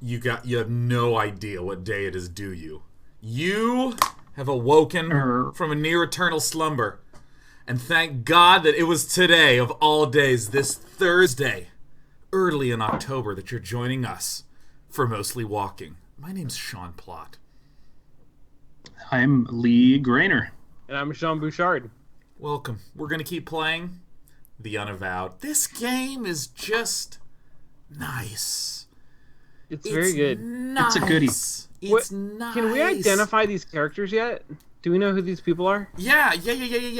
You have no idea what day it is, do you? You have awoken from a near eternal slumber. And thank God that it was today, of all days, this Thursday, early in October, that you're joining us for Mostly Walking. My name's Sean Plott. I'm Lee Grainer. And I'm Jean Bouchard. Welcome. We're going to keep playing the Unavowed. This game is just nice. It's very good. Nice. It's a goodie. It's nice. Can we identify these characters yet? Do we know who these people are? Yeah.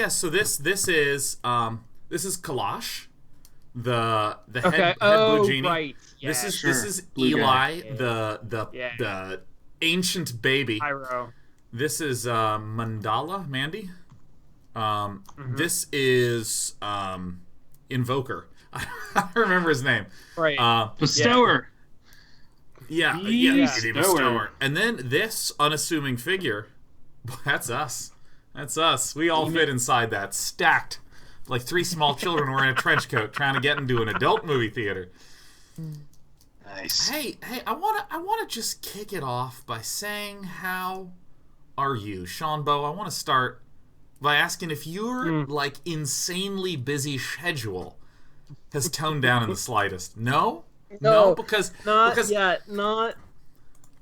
So this is Kalash, the head blue genie. Right. Yeah, this is Eli, the ancient baby. Pyro. This is Mandy. This is Invoker. I don't remember his name. Right. Bestower. Yeah. Bestower. And then this unassuming figure, that's us. We all fit inside that, stacked like three small children wearing a trench coat trying to get into an adult movie theater. Nice. Hey, I wanna just kick it off by saying, how are you, Sean Bo? I want to start by asking if your like insanely busy schedule has toned down in the slightest. No, because yet. Not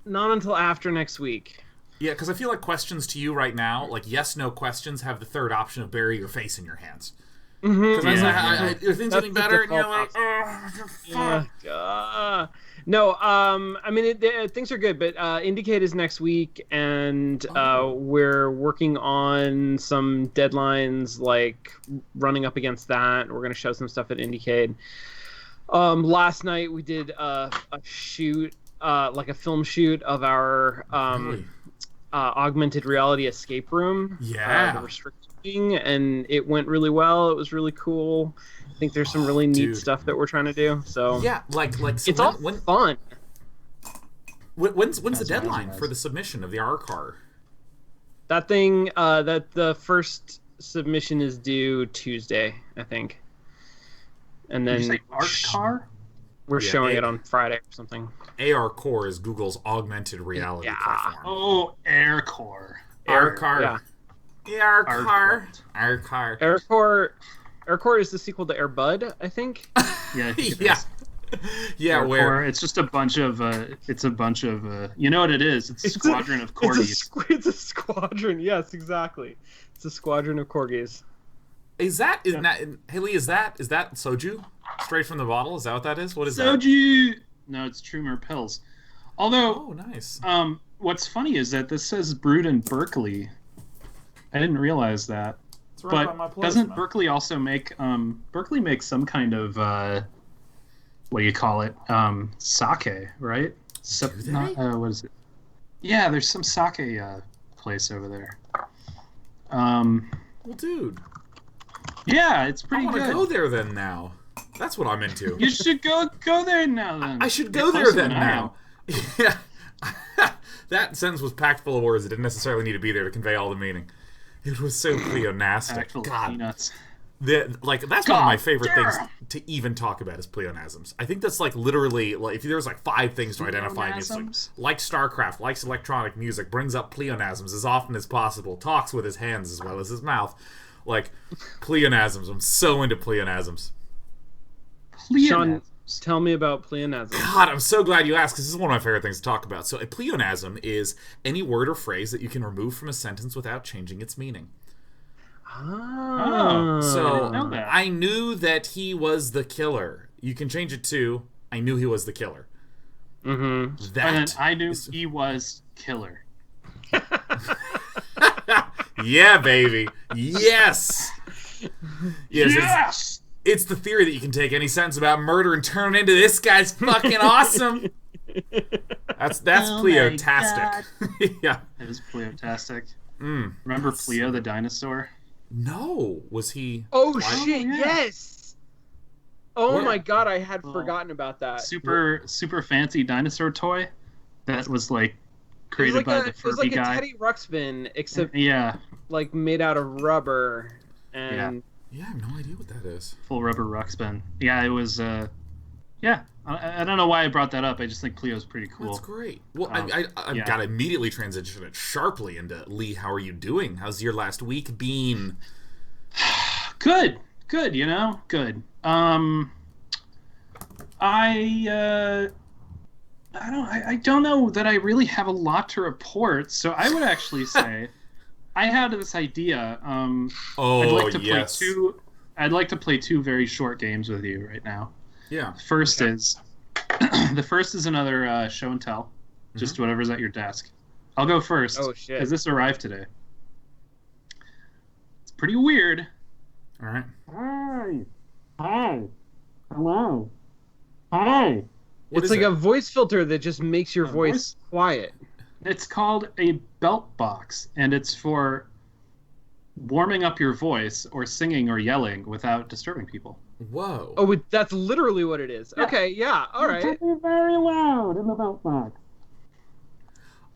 until after next week. Yeah, because I feel like questions to you right now, like yes/no questions, have the third option of bury your face in your hands. Because are things getting better? And you're like, no. I mean, things are good, but Indicate is next week, and we're working on some deadlines, like running up against that. We're going to show some stuff at Indicate. Last night we did a shoot, like a film shoot of our augmented reality escape room. The restricted wing, and it went really well. It was really cool. I think there's some really neat stuff that we're trying to do. So yeah, like so it's all fun. When's the deadline for the submission of the RCAR? That thing, that the first submission is due Tuesday, I think. And then did you say RCAR? We're showing it on Friday or something. ARCore is Google's augmented reality platform. Oh, AirCore. AirCar. Yeah. AirCar. AirCore is the sequel to AirBud, I think. Yeah. Yeah, AirCore, where it's just a bunch of you know what it is? It's a squadron of corgis. It's a squadron. Yes, exactly. It's a squadron of corgis. Haley, is that soju straight from the bottle? Is that what that is? What is soju? No, it's Trumer pills. Although, nice. What's funny is that this says brewed in Berkeley. I didn't realize that. It's right by my place, doesn't Berkeley also make Berkeley makes some kind of what do you call it? Sake, right? Do they? What is it? Yeah, there's some sake place over there. Well, dude. Yeah, it's pretty good. I want to go there then now. That's what I'm into. You should go there now then. I should go there then now. Yeah. That sentence was packed full of words that didn't necessarily need to be there to convey all the meaning. It was so pleonastic. God. Peanuts. That's one of my favorite things to even talk about is pleonasms. I think that's like literally, like if there's like 5 things to identify, it's like StarCraft, likes electronic music, brings up pleonasms as often as possible, talks with his hands as well as his mouth. Like pleonasms. I'm so into pleonasms. Sean, tell me about pleonasms. God, I'm so glad you asked, because this is one of my favorite things to talk about. So a pleonasm is any word or phrase that you can remove from a sentence without changing its meaning. So I knew that he was the killer. You can change it to I knew he was the killer. I knew he was killer. Yeah, baby. Yes. Yes. It's the theory that you can take any sentence about murder and turn it into this guy's fucking awesome. That's pleotastic. Yeah. It is pleotastic. Remember Pleo the dinosaur? No. Was he... Oh, shit, yes! Oh my god, I had forgotten about that. Super fancy dinosaur toy that was like created by the Furby guy. It was like a Teddy Ruxpin, except like made out of rubber. And yeah, I have no idea what that is. Full rubber Ruxpin. Yeah, it was. I don't know why I brought that up. I just think Cleo's pretty cool. That's great. Well, I've yeah. got to immediately transition it sharply into Lee. How are you doing? How's your last week been? Good. Good. I don't know that I really have a lot to report. So I would actually say I had this idea. I'd like to play two. I'd like to play two very short games with you right now. Yeah. The first is another show and tell, just whatever's at your desk. I'll go first. Oh shit! Because this arrived today. It's pretty weird. All right. Hi. Hello. Hi. It's like a voice filter that just makes your voice quiet. It's called a belt box, and it's for warming up your voice or singing or yelling without disturbing people. Whoa. Oh, that's literally what it is. Yeah. Okay, yeah, all right. It's very loud in the belt box.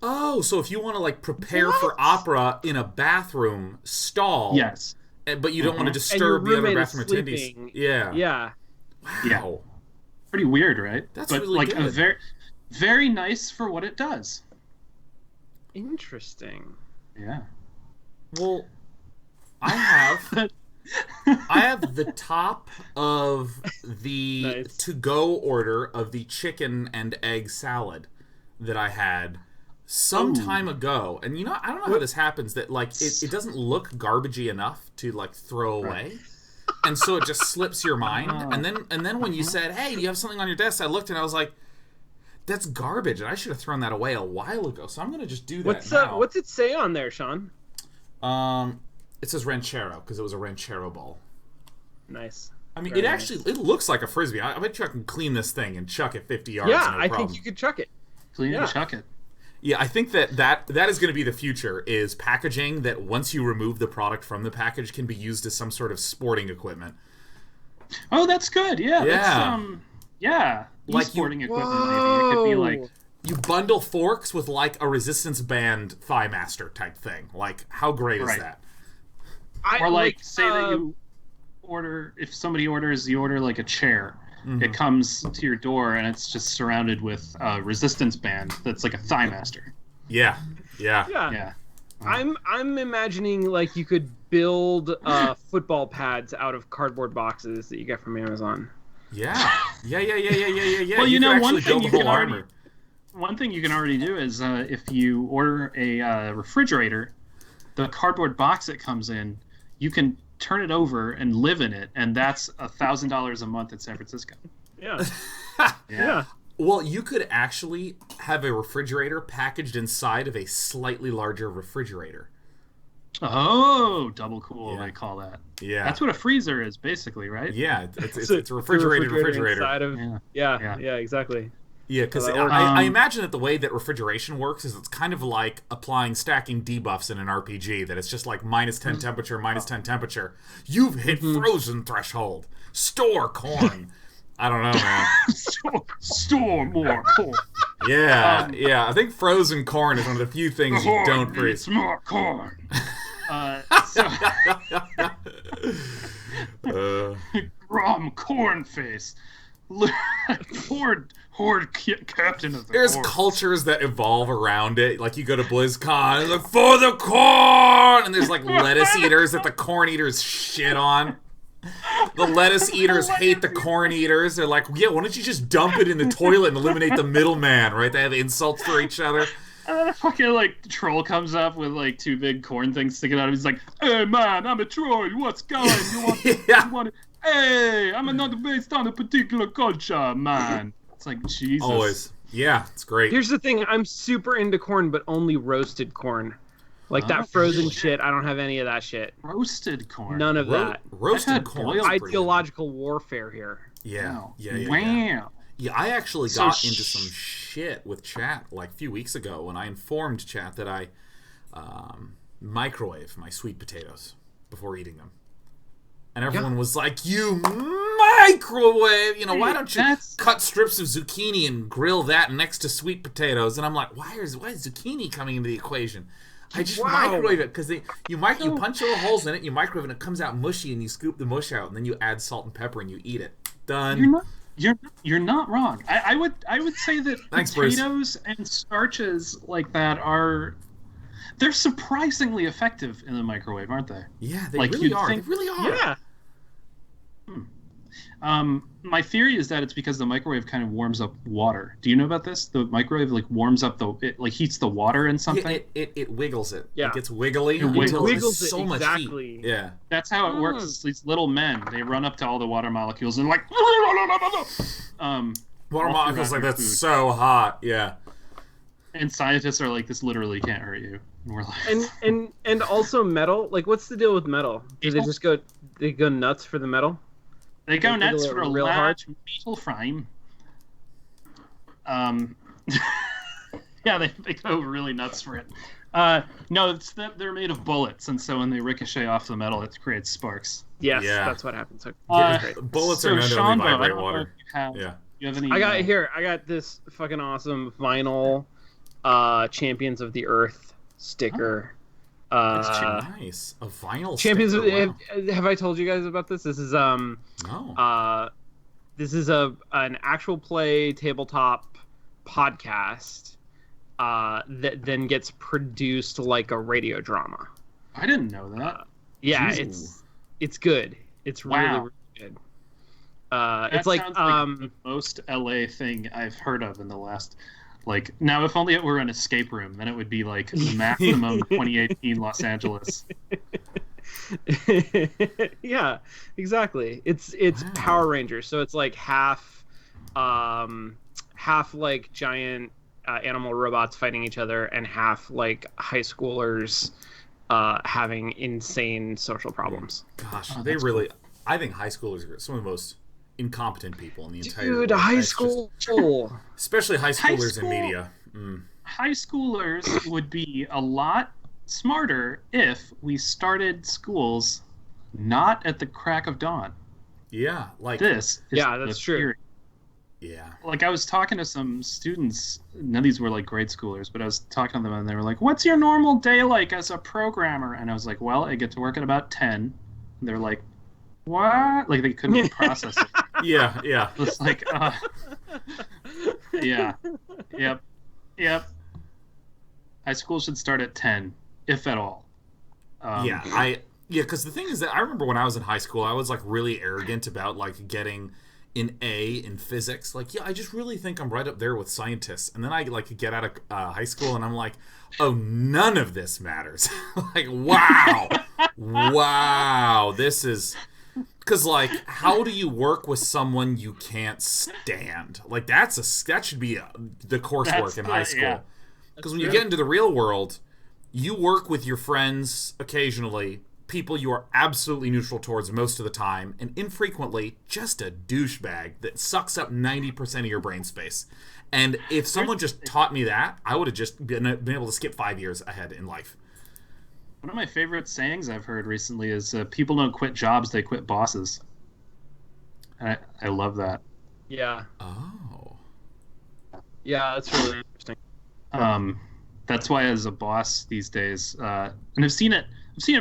Oh, so if you want to like prepare for opera in a bathroom stall, yes, but you don't want to disturb the other bathroom attendees. Yeah. Yeah. Wow. Yeah. Pretty weird, right? That's but really like good. a very, very nice for what it does. Interesting. Yeah. Well, I have the top of the to-go order of the chicken and egg salad that I had some time ago. And you know, I don't know how this happens, that like it doesn't look garbagey enough to like throw away. And so it just slips your mind. And then when you said, "Hey, do you have something on your desk?" I looked and I was like, that's garbage, and I should have thrown that away a while ago. So I'm going to just do that now. What's it say on there, Sean? It says ranchero because it was a ranchero ball. Nice. I mean, it looks like a frisbee. I bet you I can clean this thing and chuck it 50 yards. Yeah, no I problem. think you could chuck it. Clean and chuck it. Yeah, I think that is going to be the future, is packaging that once you remove the product from the package can be used as some sort of sporting equipment. Oh, that's good. Yeah. Yeah. Yeah. Like sporting equipment, maybe. It could be like... You bundle forks with like a resistance band thigh master type thing. Like, how great is that? Or like, say that you order, if somebody orders, you order like a chair. Mm-hmm. It comes to your door and it's just surrounded with a resistance band that's like a thigh master. Yeah. I'm imagining like you could build football pads out of cardboard boxes that you get from Amazon. Yeah. Well, you know, one thing you can already do is if you order a refrigerator, the cardboard box it comes in, you can turn it over and live in it, and that's $1,000 a month in San Francisco. Yeah. Yeah. Well, you could actually have a refrigerator packaged inside of a slightly larger refrigerator. Oh, double cool, they call that. Yeah. That's what a freezer is, basically, right? Yeah, it's a refrigerator. Inside of, yeah, exactly. Yeah, because I imagine that the way that refrigeration works is it's kind of like stacking debuffs in an RPG, that it's just like minus 10 temperature, minus 10 temperature. You've hit frozen threshold. Store corn. I don't know, man. Store more corn. Yeah, I think frozen corn is one of the few things you don't freeze. More corn. Grom corn face. Horde captain of the There's horde. cultures that evolve around it. Like you go to BlizzCon and like, for the corn, and there's like lettuce eaters that the corn eaters shit on. The lettuce eaters hate the corn eaters. They're like, yeah, why don't you just dump it in the toilet and eliminate the middleman, right? They have insults for each other. And then a fucking like troll comes up with like two big corn things sticking out of him. He's like, "Hey man, I'm a troll. What's going? You want Hey, I'm not based on a particular culture, man." It's like, Jesus. Always. Yeah, it's great. Here's the thing, I'm super into corn, but only roasted corn. Like that frozen shit, I don't have any of that shit. Roasted corn. None of that. Roasted corn. Ideological warfare here. Yeah. Wow. Yeah, I actually got into some shit with chat like a few weeks ago when I informed chat that I microwave my sweet potatoes before eating them. And everyone was like, "You microwave? Why don't you cut strips of zucchini and grill that next to sweet potatoes?" And I'm like, why is zucchini coming into the equation? I just microwave it because you punch little holes in it, you microwave it, and it comes out mushy, and you scoop the mush out, and then you add salt and pepper and you eat it. Done. You're not wrong. I would say that Thanks, potatoes Bruce. and starches like that they're surprisingly effective in the microwave, aren't they? Yeah, they really are. They really are. Yeah. My theory is that it's because the microwave kind of warms up water. Do you know about this? The microwave warms up heats the water in something. Yeah, it wiggles it. Yeah. It gets wiggly. It wiggles it so much heat. Yeah. That's how it works. These little men, they run up to all the water molecules and water molecules that's food. So hot. Yeah. And scientists are like, this literally can't hurt you. And we're like, and also metal. Like, what's the deal with metal? Do they go nuts for the metal? They go nuts for a large metal frame. Yeah, they go really nuts for it. No, it's that they're made of bullets, and so when they ricochet off the metal, it creates sparks. Yes, that's what happens. Bullets are known to vibrate water. You have any? I got this fucking awesome vinyl Champions of the Earth sticker. That's too nice. A vinyl Champions sticker. Wow. Have I told you guys about this? This is no. This is an actual play tabletop podcast that then gets produced like a radio drama. I didn't know that. Yeah, it's good. It's really good. It's like the most LA thing I've heard of in the last. Now, if only it were an escape room, then it would be maximum 2018 Los Angeles. Yeah, exactly. It's Power Rangers, so it's half giant animal robots fighting each other, and half high schoolers having insane social problems. Gosh, they really. Cool. I think high schoolers are some of the most incompetent people in the entire world. High school. Especially high schoolers in media. High schoolers would be a lot smarter if we started schools not at the crack of dawn. Yeah, this. That's true. Theory. Yeah. I was talking to some students, none of these were grade schoolers, but I was talking to them and they were like, "What's your normal day like as a programmer?" And I was like, "Well, I get to work at about 10." And they're like, "What?" They couldn't process it. Yeah. It's yeah. Yep. High school should start at 10, if at all. Because the thing is that I remember when I was in high school, I was really arrogant about getting an A in physics. I just really think I'm right up there with scientists. And then I get out of high school and I'm like, oh, none of this matters. Wow, this is. Because, how do you work with someone you can't stand? That should be the coursework in high school. Because when you get into the real world, you work with your friends occasionally, people you are absolutely neutral towards most of the time, and infrequently just a douchebag that sucks up 90% of your brain space. And if someone just taught me that, I would have just been able to skip 5 years ahead in life. One of my favorite sayings I've heard recently is people don't quit jobs, they quit bosses. I love that. Yeah. Oh. Yeah, that's really interesting. That's why as a boss these days, and I've seen it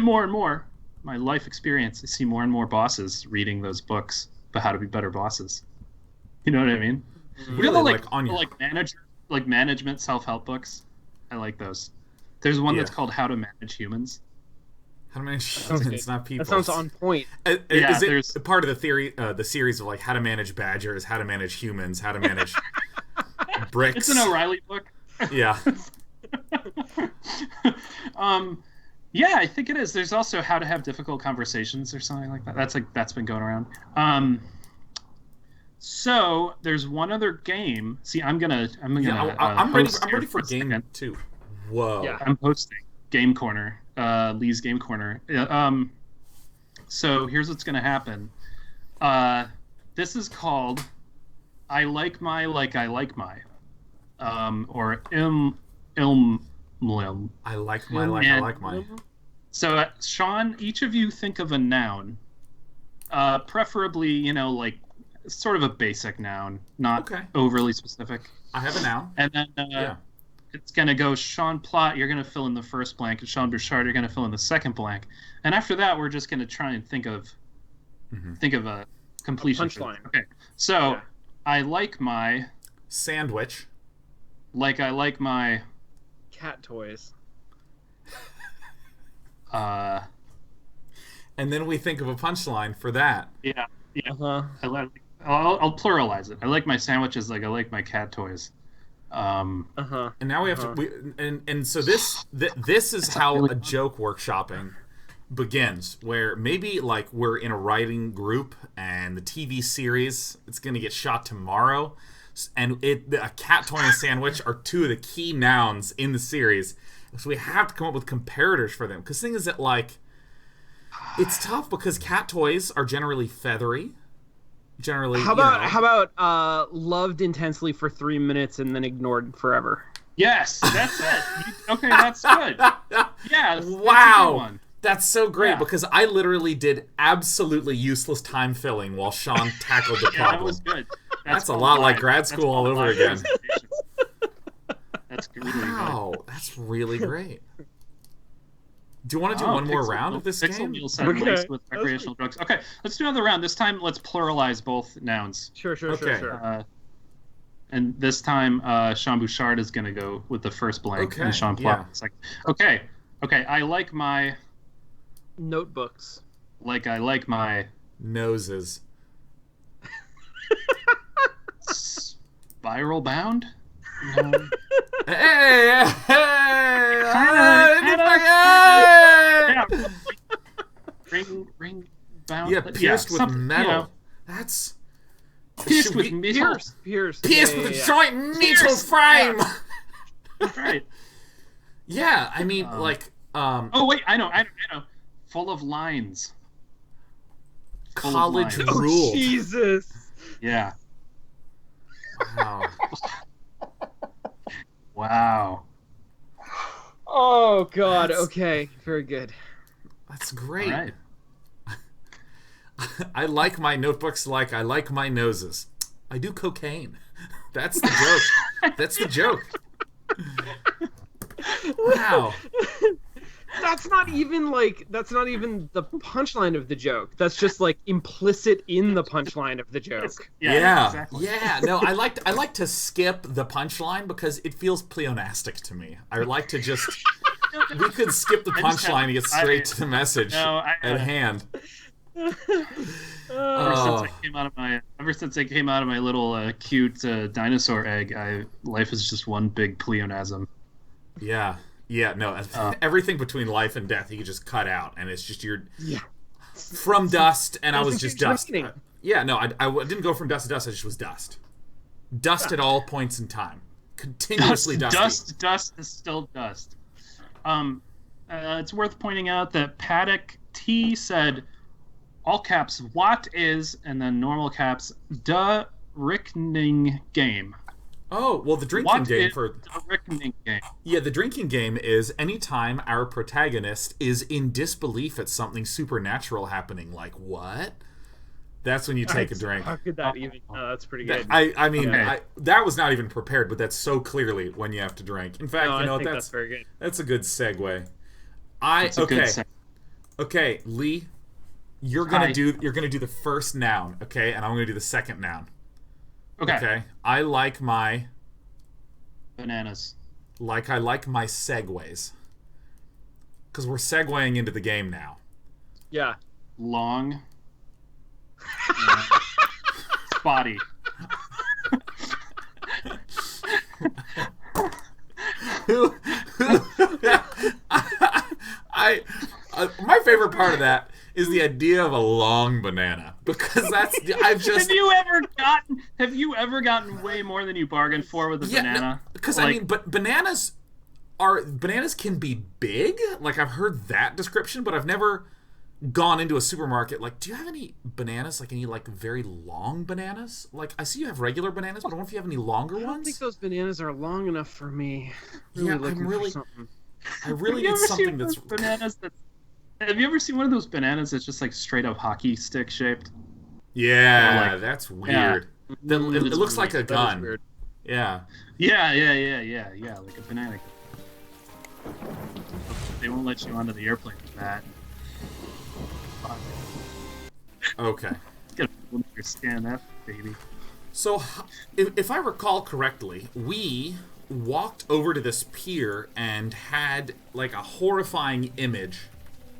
more and more. My life experience, I see more and more bosses reading those books about how to be better bosses. You know what I mean? Really, management self-help books. I like those. There's one that's called How to Manage Humans. How to manage humans, not people. That sounds on point. Is it part of the theory, the series of how to manage badgers, how to manage humans, how to manage bricks? It's an O'Reilly book. Yeah. Yeah, I think it is. There's also How to Have Difficult Conversations or something like that. That's been going around. So there's one other game. See, I'm ready for game 2. Whoa. Yeah, I'm hosting Game Corner, Lee's Game Corner. So here's what's going to happen. This is called I Like My Like I Like My. Or Ilm. I like my like I like my. So, Sean, each of you think of a noun. Preferably, sort of a basic noun, not overly specific. I have a noun. And then it's going to go Sean Plott, you're going to fill in the first blank, and Sean Bouchard, you're going to fill in the second blank. And after that, we're just going to try and think of a completion. Punchline. Okay. So, I like my sandwich. Like I like my cat toys. And then we think of a punchline for that. Yeah. Uh-huh. I'll pluralize it. I like my sandwiches like I like my cat toys. And now we have to and so this is how a joke workshopping begins, where maybe like we're in a writing group and the TV series, it's going to get shot tomorrow, and a cat toy and a sandwich are two of the key nouns in the series, so we have to come up with comparators for them, because the thing is that like it's tough because cat toys are generally feathery. Generally, how about loved intensely for 3 minutes and then ignored forever? Yes, that's it. Okay, that's good. Yeah. Wow. That's so great, because I literally did absolutely useless time filling while Sean tackled the problem. That was good. That's a lot like grad school all over again. That's really wow, that's really great. Do you want to do one more round of this game? Meal set laced with recreational drugs. Okay, let's do another round. This time, let's pluralize both nouns. Sure. And this time, Sean Bouchard is going to go with the first blank, and Sean Plot. Okay. I like my notebooks. Like I like my noses. Spiral bound. No. Hey! Ring bound. Yeah, pierced with metal. You know. That's pierced with metal. Pierced with a giant metal frame. That's right. Yeah, I mean, oh wait, I know. Full of lines. College ruled. Oh, Jesus. Yeah. Wow. Wow. Oh God. Okay. Very good. That's great. All right. I like my notebooks like I like my noses. I do cocaine. That's the joke. That's the joke. Wow. That's not even the punchline of the joke. That's just like implicit in the punchline of the joke. Yeah. Exactly. Yeah. No, I like to skip the punchline because it feels pleonastic to me. I like to just we could skip the punchline and get straight to the message at hand. Ever since I came out of my little cute dinosaur egg, life is just one big pleonasm. Yeah. Yeah, no, everything between life and death you can just cut out, and it's just from dust, and I was just dust. Yeah, no, I didn't go from dust to dust, I just was dust. Dust at all points in time. Continuously dusty. Dust is still dust. It's worth pointing out that Paddock T said, all caps, what is, and then normal caps, the Rickning game. Oh, well, the drinking game for... the reckoning game? Yeah, the drinking game is anytime our protagonist is in disbelief at something supernatural happening, like, what? That's when you take a drink. How could that even... Oh, that's pretty good. I mean, that was not even prepared, but that's so clearly when you have to drink. In fact, I think that's very good. That's a good segue. Okay, Lee, you're gonna do the first noun, okay, and I'm gonna do the second noun. Okay. I like my... bananas. I like my segues. Because we're segueing into the game now. Yeah. Long. Spotty. My favorite part of that is the idea of a long banana, because that's have you ever gotten way more than you bargained for with a banana? Because I mean, but bananas can be big. Like, I've heard that description, but I've never gone into a supermarket. Like, do you have any bananas? Like, any very long bananas? Like, I see you have regular bananas, but I wonder if you have any longer ones. I don't think those bananas are long enough for me. I really need something that's bananas. Have you ever seen one of those bananas that's just like straight up hockey stick shaped? Yeah, that's weird. Yeah. It looks like a gun. Weird. Yeah. Yeah, like a banana. They won't let you onto the airplane with that. Okay. Gotta understand that, baby. So, if I recall correctly, we walked over to this pier and had, like, a horrifying image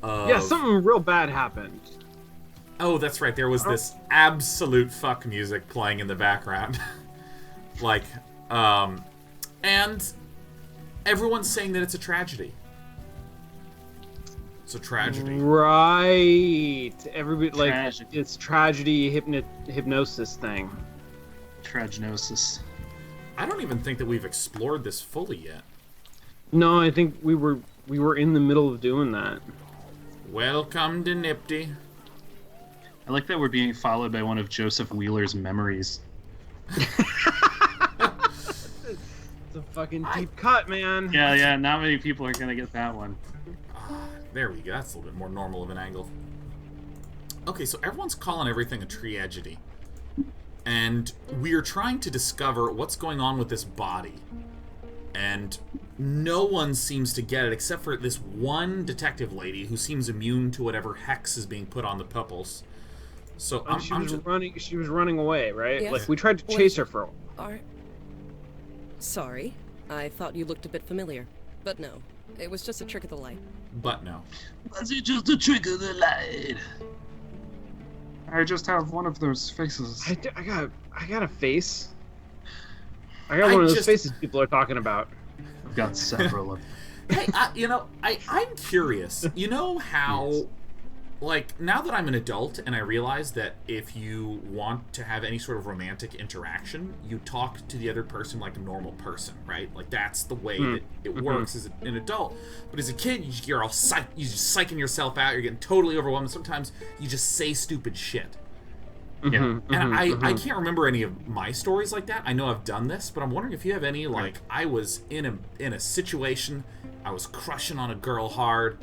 of... Yeah, something real bad happened. Oh, that's right. There was this absolute fuck music playing in the background. Like, and everyone's saying that it's a tragedy. It's a tragedy. Right. Everybody, like, Tragedy. it's tragedy, hypnosis thing. Tragnosis. I don't even think that we've explored this fully yet. No, I think we were in the middle of doing that. Welcome to Nifty. I like that we're being followed by one of Joseph Wheeler's memories. It's a fucking deep cut, man. Yeah, not many people are gonna get that one. There we go. That's a little bit more normal of an angle. Okay, so everyone's calling everything a tragedy. And we're trying to discover what's going on with this body. And no one seems to get it except for this one detective lady who seems immune to whatever hex is being put on the pupils. So she was running away, right? Yes. Like, we tried to chase her for a while. Sorry. I thought you looked a bit familiar. But no. It was just a trick of the light. But no. Was it just a trick of the light? I just have one of those faces. I got a face. I got one of those faces people are talking about. I've got several of them. Hey, I'm curious. You know how, like, now that I'm an adult and I realize that if you want to have any sort of romantic interaction, you talk to the other person like a normal person, right? Like, that's the way that it works as an adult. But as a kid, you're all you're just psyching yourself out, you're getting totally overwhelmed. Sometimes you just say stupid shit. Yeah. And I can't remember any of my stories like that. I know I've done this, but I'm wondering if you have any, like, I was in a situation, I was crushing on a girl hard,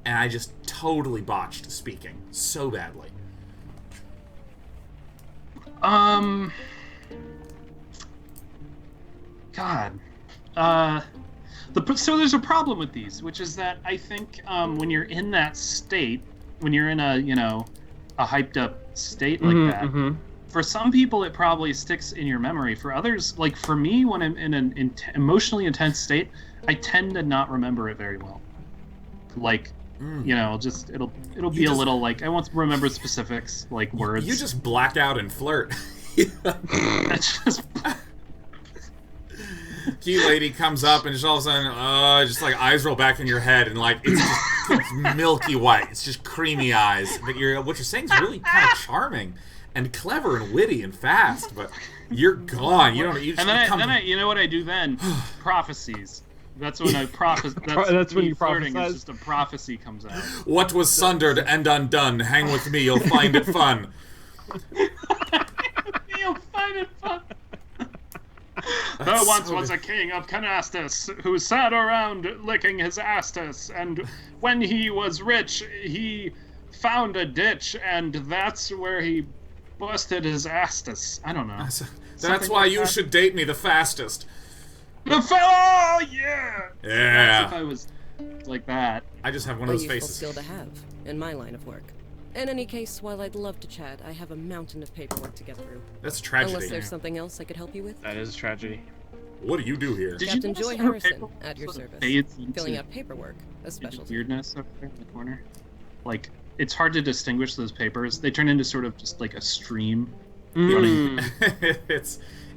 and I just totally botched speaking so badly. God. So there's a problem with these, which is that I think when you're in that state, when you're in a hyped up state like that, for some people it probably sticks in your memory. For others, like for me, when I'm in an emotionally intense state, I tend to not remember it very well. Like, just it'll be a little like I won't remember specifics like words. You just black out and flirt. That's just. Key lady comes up and just all of a sudden, just like eyes roll back in your head and like it's milky white. It's just creamy eyes. But what you're saying is really kind of charming and clever and witty and fast. But you're gone. You don't. You just you know what I do then? Prophecies. That's when I That's when you flirting. prophesize. It's just a prophecy comes out. What was sundered and undone? Hang with me, you'll find it fun. You'll find it fun. There once was a king of Canastus who sat around licking his astus, and when he was rich, he found a ditch, and that's where he busted his astus. I don't know. That's why you should date me the fastest. Oh, yeah! Yeah. That's if I was like that. I just have one of those useful faces. skill to have in my line of work. In any case, while I'd love to chat, I have a mountain of paperwork to get through. That's a tragedy. Unless there's something else I could help you with. That is a tragedy. What do you do here? Captain Joy Harrison, at your service. Filling out paperwork, a specialty. Weirdness over there in the corner. Like, it's hard to distinguish those papers. They turn into sort of just like a stream. Running.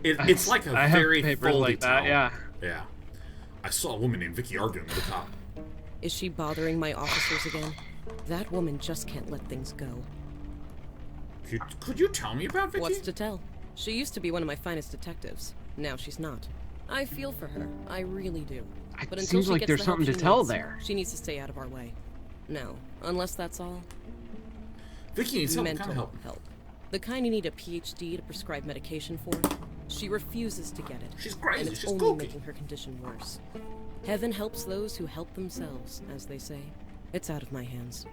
It's like a I very have papers foldy like that, towel. yeah. Yeah. I saw a woman named Vicky arguing with a cop. Is she bothering my officers again? That woman just can't let things go. Could you tell me about Vicky? What's to tell? She used to be one of my finest detectives. Now she's not. I feel for her. I really do. But until seems she like gets there's the help something to she tell needs, there. She needs to stay out of our way. No, unless that's all. Vicky needs help. What Mental kind of help? The kind you need a PhD to prescribe medication for. She refuses to get it. She's crazy. And it's She's only kooky. making her condition worse. Heaven helps those who help themselves, as they say. It's out of my hands.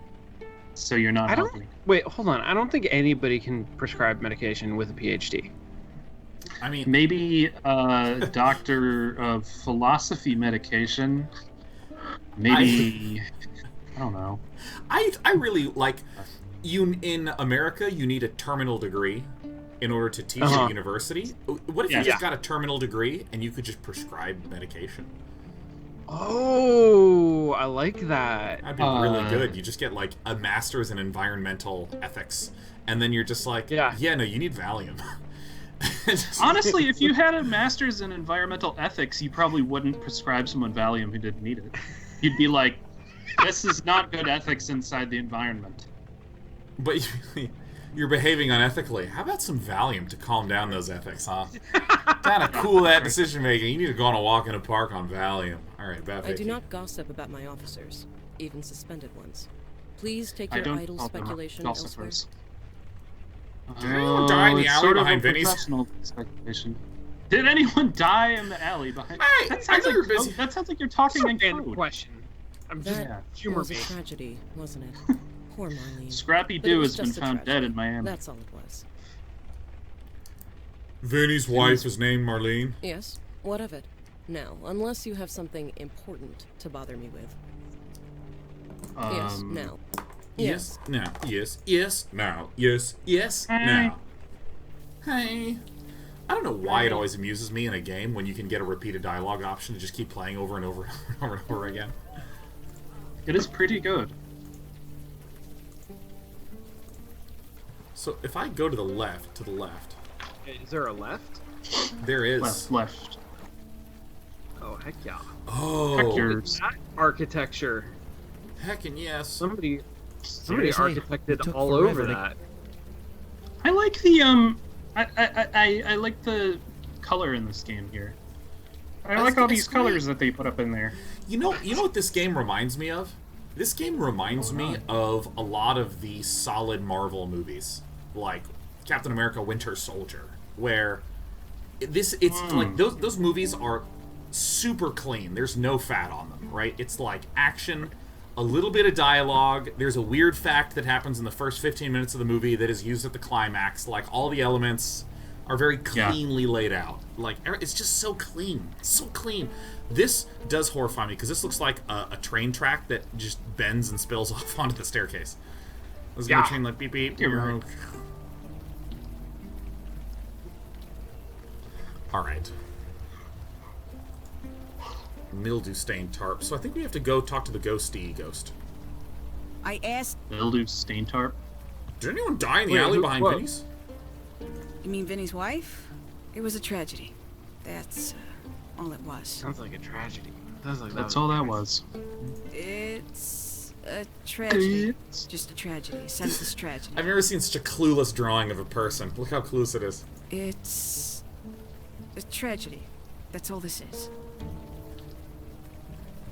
So you're not helping. Wait, hold on. I don't think anybody can prescribe medication with a PhD. I mean, Maybe a doctor of philosophy medication. Maybe I don't know. I really like you in America. You need a terminal degree in order to teach at university. What if you just got a terminal degree and you could just prescribe medication? Oh, I like that. That'd be really good. You just get like a master's in environmental ethics, and then you're just like, no, you need Valium. Honestly, if you had a master's in environmental ethics, you probably wouldn't prescribe someone Valium who didn't need it. You'd be like, this is not good ethics inside the environment. But you're behaving unethically. How about some Valium to calm down those ethics, huh? Kind of cool that decision making. You need to go on a walk in a park on Valium. All right, Beth. I do not gossip about my officers, even suspended ones. Please take your idle speculation elsewhere. Did anyone die in the alley behind Vinny's? Speculation. Did anyone die in the alley behind? Hey, that sounds like you're talking in code. Question. I'm just humor me. Tragedy, wasn't it? Poor Marlene. Scrappy Doo has been found dead in Miami. That's all it was. Vinny's wife is named Marlene? Yes. What of it? Now, unless you have something important to bother me with. Yes, now. Yes, now. Yes, yes, now. Yes, yes, now. Hey. I don't know why it always amuses me in a game when you can get a repeated dialogue option to just keep playing over and over and over and over again. It is pretty good. So if I go to the left, Is there a left? There is. Left. Oh, heck yeah. Oh. Heck that architecture. Heckin' yes. Somebody architected all over that. I like the I like the color in this game here. I like all these colors that they put up in there. You know what this game reminds me of? This game reminds me of a lot of the solid Marvel movies, like Captain America: Winter Soldier, where it's like those movies are super clean. There's no fat on them, right? It's like action, a little bit of dialogue. There's a weird fact that happens in the first 15 minutes of the movie that is used at the climax. Like, all the elements are very cleanly laid out. Like, it's just so clean. So clean. This does horrify me, because this looks like a train track that just bends and spills off onto the staircase. This is train like beep beep. Right. Alright. Mildew stained tarp. So I think we have to go talk to the ghosty ghost. I asked. Mildew stained tarp? Did anyone die in the alley behind Vinny's? You mean Vinny's wife? It was a tragedy. That's all it was. Sounds like a tragedy. That's all that was. It's a tragedy. Just a tragedy. A senseless tragedy. I've never seen such a clueless drawing of a person. Look how clueless it is. It's a tragedy. That's all this is.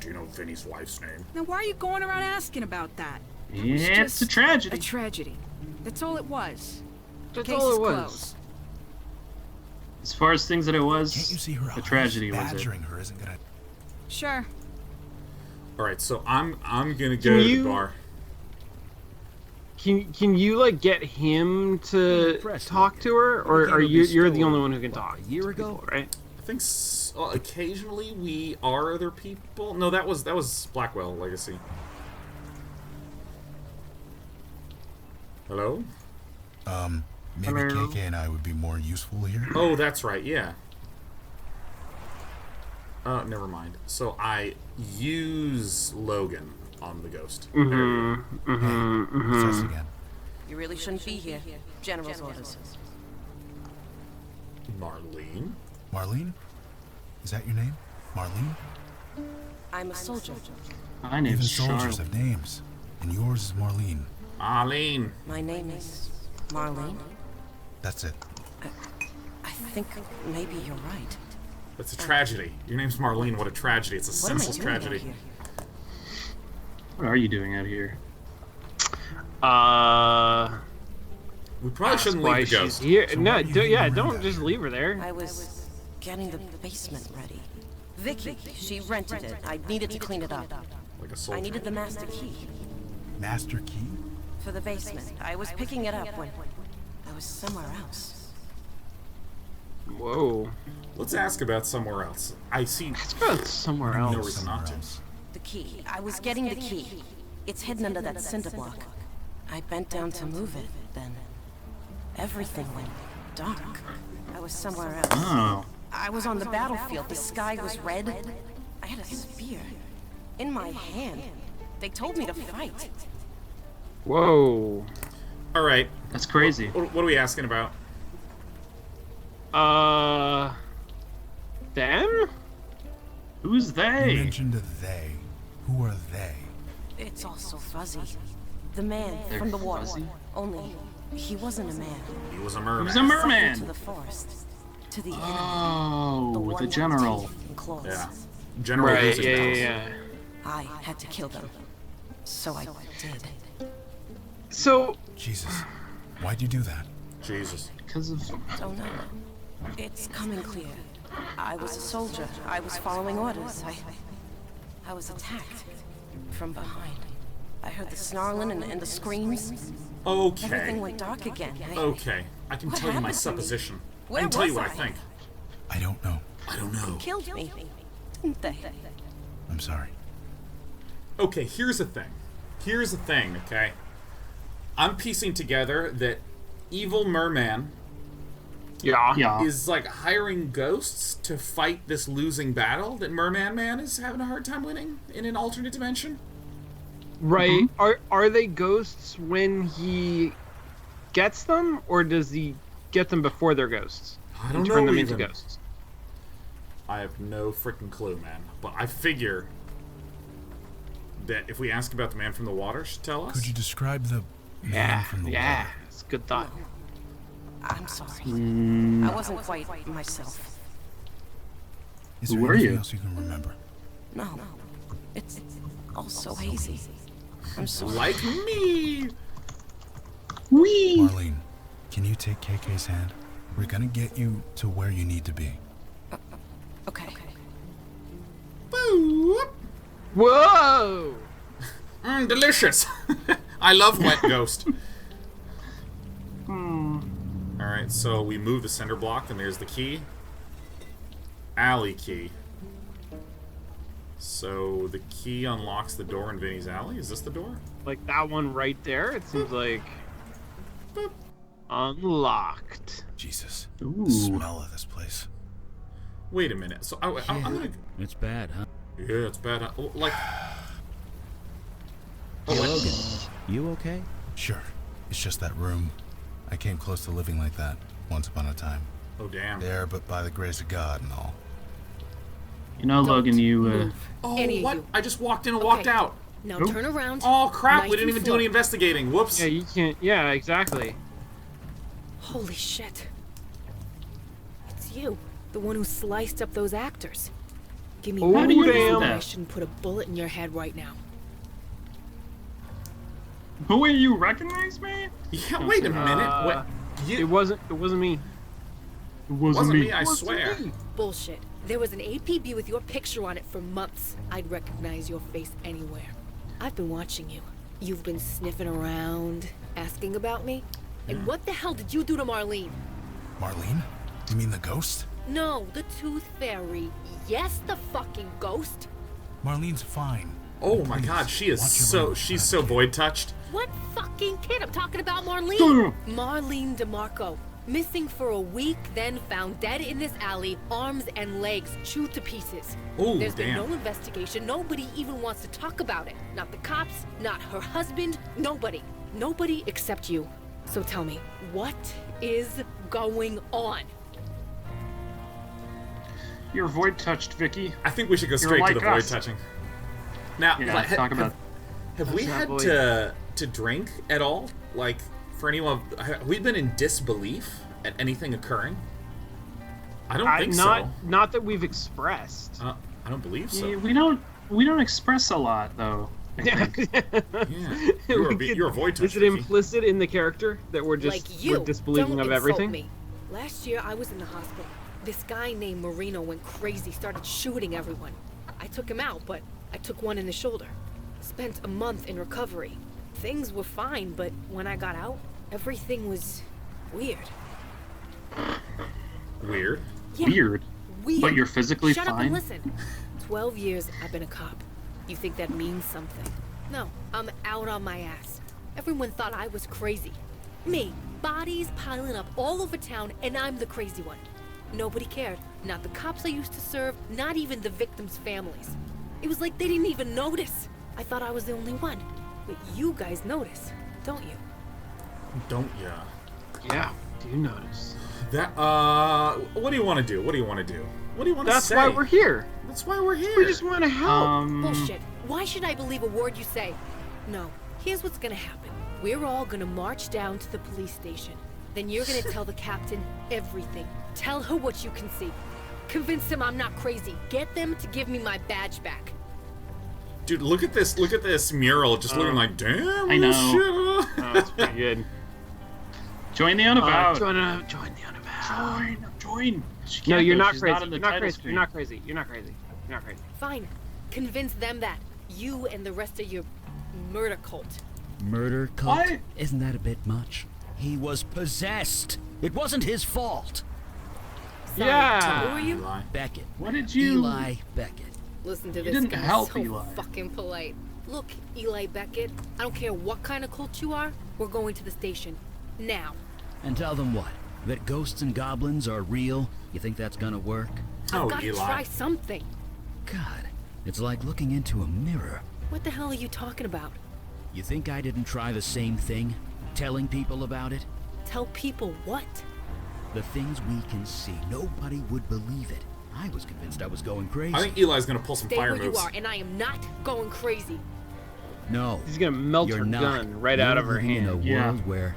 Do you know Vinny's wife's name? Now, why are you going around asking about that? It's a tragedy. A tragedy. That's all it was. That's all it was. Closed. As far as things that it was, Can't you see her the tragedy was it. badgering her isn't gonna... Sure. Alright, so I'm gonna go to the bar. Can you like get him to talk to her, or are you're the only one who can talk? A year ago, right? I think occasionally we are other people. No, that was Blackwell Legacy. Hello? Maybe KK and I would be more useful here. Oh, that's right, yeah. Never mind. So I use Logan on the ghost. What's this again? You really shouldn't be here. General's orders. Marlene? Marlene? Is that your name? Marlene? I'm a soldier. My name's Even soldiers Charlotte. have names, and yours is Marlene. Marlene. My name is Marlene. That's it. I think maybe you're right. That's a tragedy. Your name's Marlene. What a tragedy. It's a senseless tragedy. What are you doing out here? We probably shouldn't leave the ghost. Here. No, don't just leave her there. I was getting the basement ready. Vicky, she rented it. I needed to clean it up. Like a soldier. I needed the master key. Master key? For the basement. I was picking it up when I was somewhere else. Whoa. Let's ask about somewhere else. I see. Somewhere No else. reason not to. The key. I was getting the key. It's hidden under that cinder block. I bent down to move it, then everything went dark. I was somewhere else. Oh. I was on the battlefield. The sky was red. I had a spear in my hand. They told me to fight. Whoa. All right. That's crazy. What are we asking about? Them? Who's You they? mentioned a they. Who are they? It's all so fuzzy. The man They're from the water. fuzzy? Only he wasn't a man. He was a merman. Who's a merman? To the forest. To the enemy. Oh, The the one with general. teeth and claws. Yeah. General Right, Losing Mouse. yeah. I had to kill them. So I did. So, Jesus. Why'd you do that? Jesus. Because of... Don't know. It's coming clear. I was a soldier. I was following orders. I was attacked from behind. I heard the snarling and the screams. Everything Okay. went dark again. Okay. I can What tell you my happened to me? supposition. I Where can tell you was what I I? think. I don't know. I don't know. Killed me, didn't they? I'm sorry. Okay, here's the thing. Here's the thing, okay? I'm piecing together that evil merman yeah. is like hiring ghosts to fight this losing battle that Merman Man is having a hard time winning in an alternate dimension. Right. Are they ghosts when he gets them, or does he get them before they're ghosts? I don't and know turn them even. into ghosts. I have no freaking clue, man. But I figure that if we ask about the man from the water, should tell us. Could you describe the man from the Yeah. water? It's a good thought. I'm sorry. I wasn't quite myself. Is Who there were anything you? else you can remember? No. It's all so hazy. I'm sorry. Like me. Wee! Marlene, can you take KK's hand? We're gonna get you to where you need to be. Okay. Boop. Whoa! Delicious. I love wet ghost. Alright, so we move the center block, and there's the key. Alley key. So the key unlocks the door in Vinny's alley. Is this the door? Like that one right there, it seems like unlocked. Jesus. Ooh. The smell of this place. Wait a minute. So I'm gonna. It's bad, huh? Yeah, it's bad. Like. Hey, Logan, you okay? Sure. It's just that room. I came close to living like that once upon a time. Oh damn. There, but by the grace of God and all. You know, Logan, you, Oh, Any of what? you. I just walked in and walked Okay. out. Now Nope. turn around. Oh crap! Knife We didn't and even do any fork. investigating. Whoops. Yeah, you can't. Yeah, exactly. Holy shit. It's you, the one who sliced up those actors. Give me Oh, one do you damn. know that? I shouldn't put a bullet in your head right now. who are you? Recognize me? Yeah. Wait a minute. What? It You wasn't me. It wasn't me. I swear. Bullshit. There was an APB with your picture on it for months. I'd recognize your face anywhere. I've been watching you. You've been sniffing around, asking about me. And what the hell did you do to Marlene? Marlene? You mean the ghost? No, the tooth fairy. Yes, the fucking ghost. Marlene's fine. Oh my Please, God, she is watch your so language, she's Fred. so void touched. What fucking kid? I'm talking about Marlene. Marlene DeMarco. Missing for a week, then found dead in this alley, arms and legs chewed to pieces. Ooh, There's been damn. no investigation. Nobody even wants to talk about it. Not the cops, not her husband, nobody. Nobody except you. So tell me, what is going on? You're void touched, Vicky. I think we should go You're straight like to the void us. touching. Now, Yeah, like, talk about. have we That's had not to drink at all? Like, for anyone, have we been in disbelief at anything occurring? I don't think Not that we've expressed. so. I don't believe so. Yeah, we don't express a lot though. I think. Yeah, you're a void touch. Is it Vicky. implicit in the character that we're just Like you. we're disbelieving Don't of insult everything? Me. Last year, I was in the hospital. This guy named Marino went crazy, started shooting everyone. I took him out, but I took one in the shoulder. Spent a month in recovery. Things were fine, but when I got out, everything was weird. Weird. Yeah, Weird. weird. But you're physically Shut up fine? and listen. 12 years I've been a cop. You think that means something? No, I'm out on my ass. Everyone thought I was crazy. Me, Bodies piling up all over town, and I'm the crazy one. Nobody cared. Not the cops I used to serve, not even the victims' families. It was like they didn't even notice. I thought I was the only one. But you guys notice, don't you? Don't ya? Yeah, do you notice? That, what do you want to do? What do you want to do? What do you want to say? That's why we're here. That's why we're here. We just want to help. Bullshit. Why should I believe a word you say? No. Here's what's gonna happen. We're all gonna march down to the police station. Then you're gonna tell the captain everything. Tell her what you can see. Convince them I'm not crazy. Get them to give me my badge back. Dude, look at this mural just looking like, damn, I know. shit. Oh, that's pretty good. Join the Unavowed. Join the Unavowed. Join. No, you're not She's crazy. Not in the You're not title crazy. screen. You're not crazy. You're not crazy. You're not crazy. Fine. Convince them that. You and the rest of your murder cult. Murder cult? What? Isn't that a bit much? He was possessed. It wasn't his fault. Sorry, Yeah. Who are you? Eli. Beckett. What did you? Eli Beckett. Listen to You this didn't guy. help so Eli. fucking polite. Look, Eli Beckett, I don't care what kind of cult you are, we're going to the station. Now. And tell them what? That ghosts and goblins are real? You think that's gonna work? Oh, I've got to Eli. try something. God, it's like looking into a mirror. What the hell are you talking about? You think I didn't try the same thing? Telling people about it? Tell people what? The things we can see, nobody would believe it. I was convinced I was going crazy. I think Eli's gonna pull some Stay fire where moves. you are, and I am not going crazy. No, He's gonna melt you're her not. gun right You're out of her living in a hand. Yeah. world where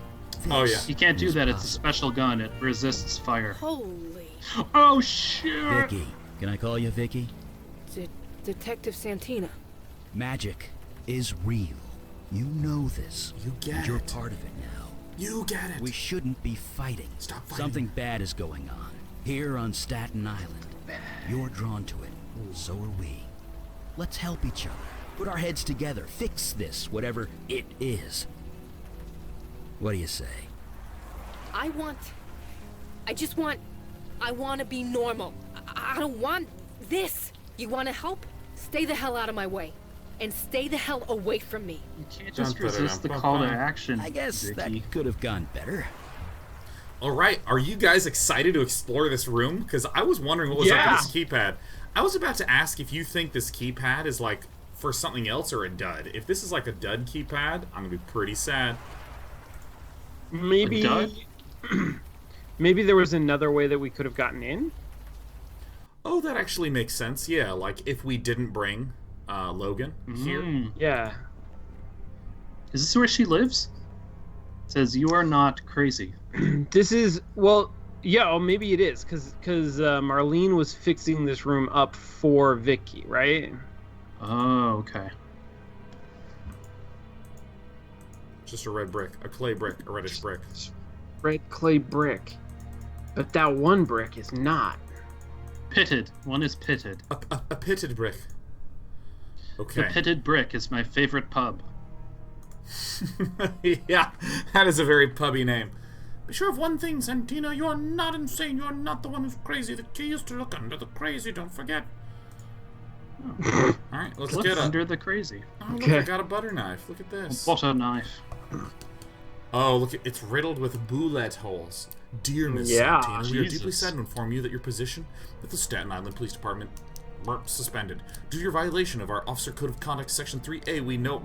Oh, this yeah. You can't do is that. It's a possible. special gun. It resists fire. Holy. Oh shit! Vicky, can I call you Vicky? Detective Santina. Magic is real. You know this. You get and you're it. part of it now. You get it. We shouldn't be fighting. Stop fighting. Something bad is going on. Here on Staten Island. You're drawn to it. So are we. Let's help each other. Put our heads together. Fix this, whatever it is. What do you say? I want to be normal. I don't want this. You want to help? Stay the hell out of my way. And stay the hell away from me. You can't just resist the call to action. I guess Vicky. that could have gone better. All right, are you guys excited to explore this room? Because I was wondering what was up with this keypad. I was about to ask if you think this keypad is like for something else or a dud. If this is like a dud keypad, I'm gonna be pretty sad. Maybe. A dud? Maybe there was another way that we could have gotten in. Oh, that actually makes sense. Yeah, like if we didn't bring Logan here. Yeah. Is this where she lives? It says you are not crazy. This is yeah. Oh, maybe it is because Marlene was fixing this room up for Vicky, right? Oh, okay. Just a red brick, a clay brick, a reddish brick. Red clay brick, but that one brick is not. Pitted. One is pitted. A pitted brick. Okay. The Pitted Brick is my favorite pub. Yeah, that is a very pubby name. Be sure of one thing, Santina. You are not insane. You are not the one who's crazy. The key is to look under the crazy. Don't forget. Oh. All right, let's Look get up. under the crazy. Oh, look, Okay. I got a butter knife. Look at this. Butter knife. Oh, look, it's riddled with bullet holes. Dear Miss Yeah, Santina, we are deeply Jesus. sad to inform you that your position with the Staten Island Police Department suspended. Due to your violation of our Officer Code of Conduct Section 3A, we note,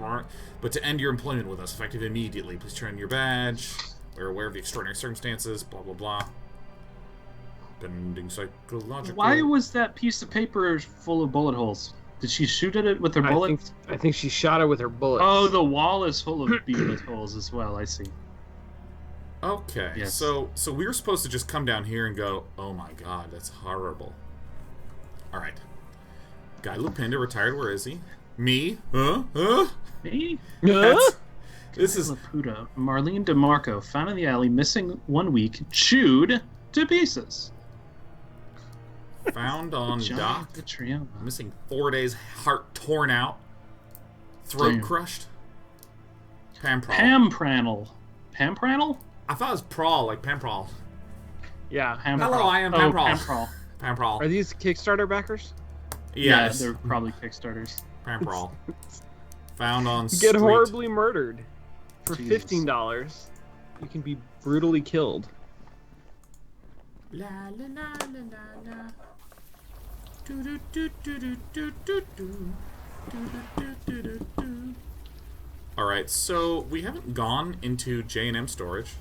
but to end your employment with us, effective immediately. Please turn in your badge. We're aware of the extraordinary circumstances, blah, blah, blah. Pending psychological... Why was that piece of paper full of bullet holes? Did she shoot at it with her bullet? I think she shot it with her bullet. Oh, the wall is full of bullet holes as well. I see. Okay, Yes. so we were supposed to just come down here and go, oh my god, that's horrible. Alright. Guy Lupinda, retired, where is he? Me? Huh? Me? That's, this is... Laputa. Marlene DeMarco, found in the alley, missing 1 week, chewed to pieces. Found on John dock. Petriano. Missing 4 days, heart torn out. Throat Damn. crushed. Pamprol. Pampranel. Pampranel? I thought it was prawl, like Pamprol. Yeah. Pamprol. Hello, I am Oh, Pamprol. Pamprol. Pamprol. Are these Kickstarter backers? Yes. Yeah, they're probably Kickstarters. Pamprol. Found on Get street. horribly murdered for Jesus. $15. You can be brutally killed. La la la la la la. Do do do do do do do do. Alright, so we haven't gone into J&M storage.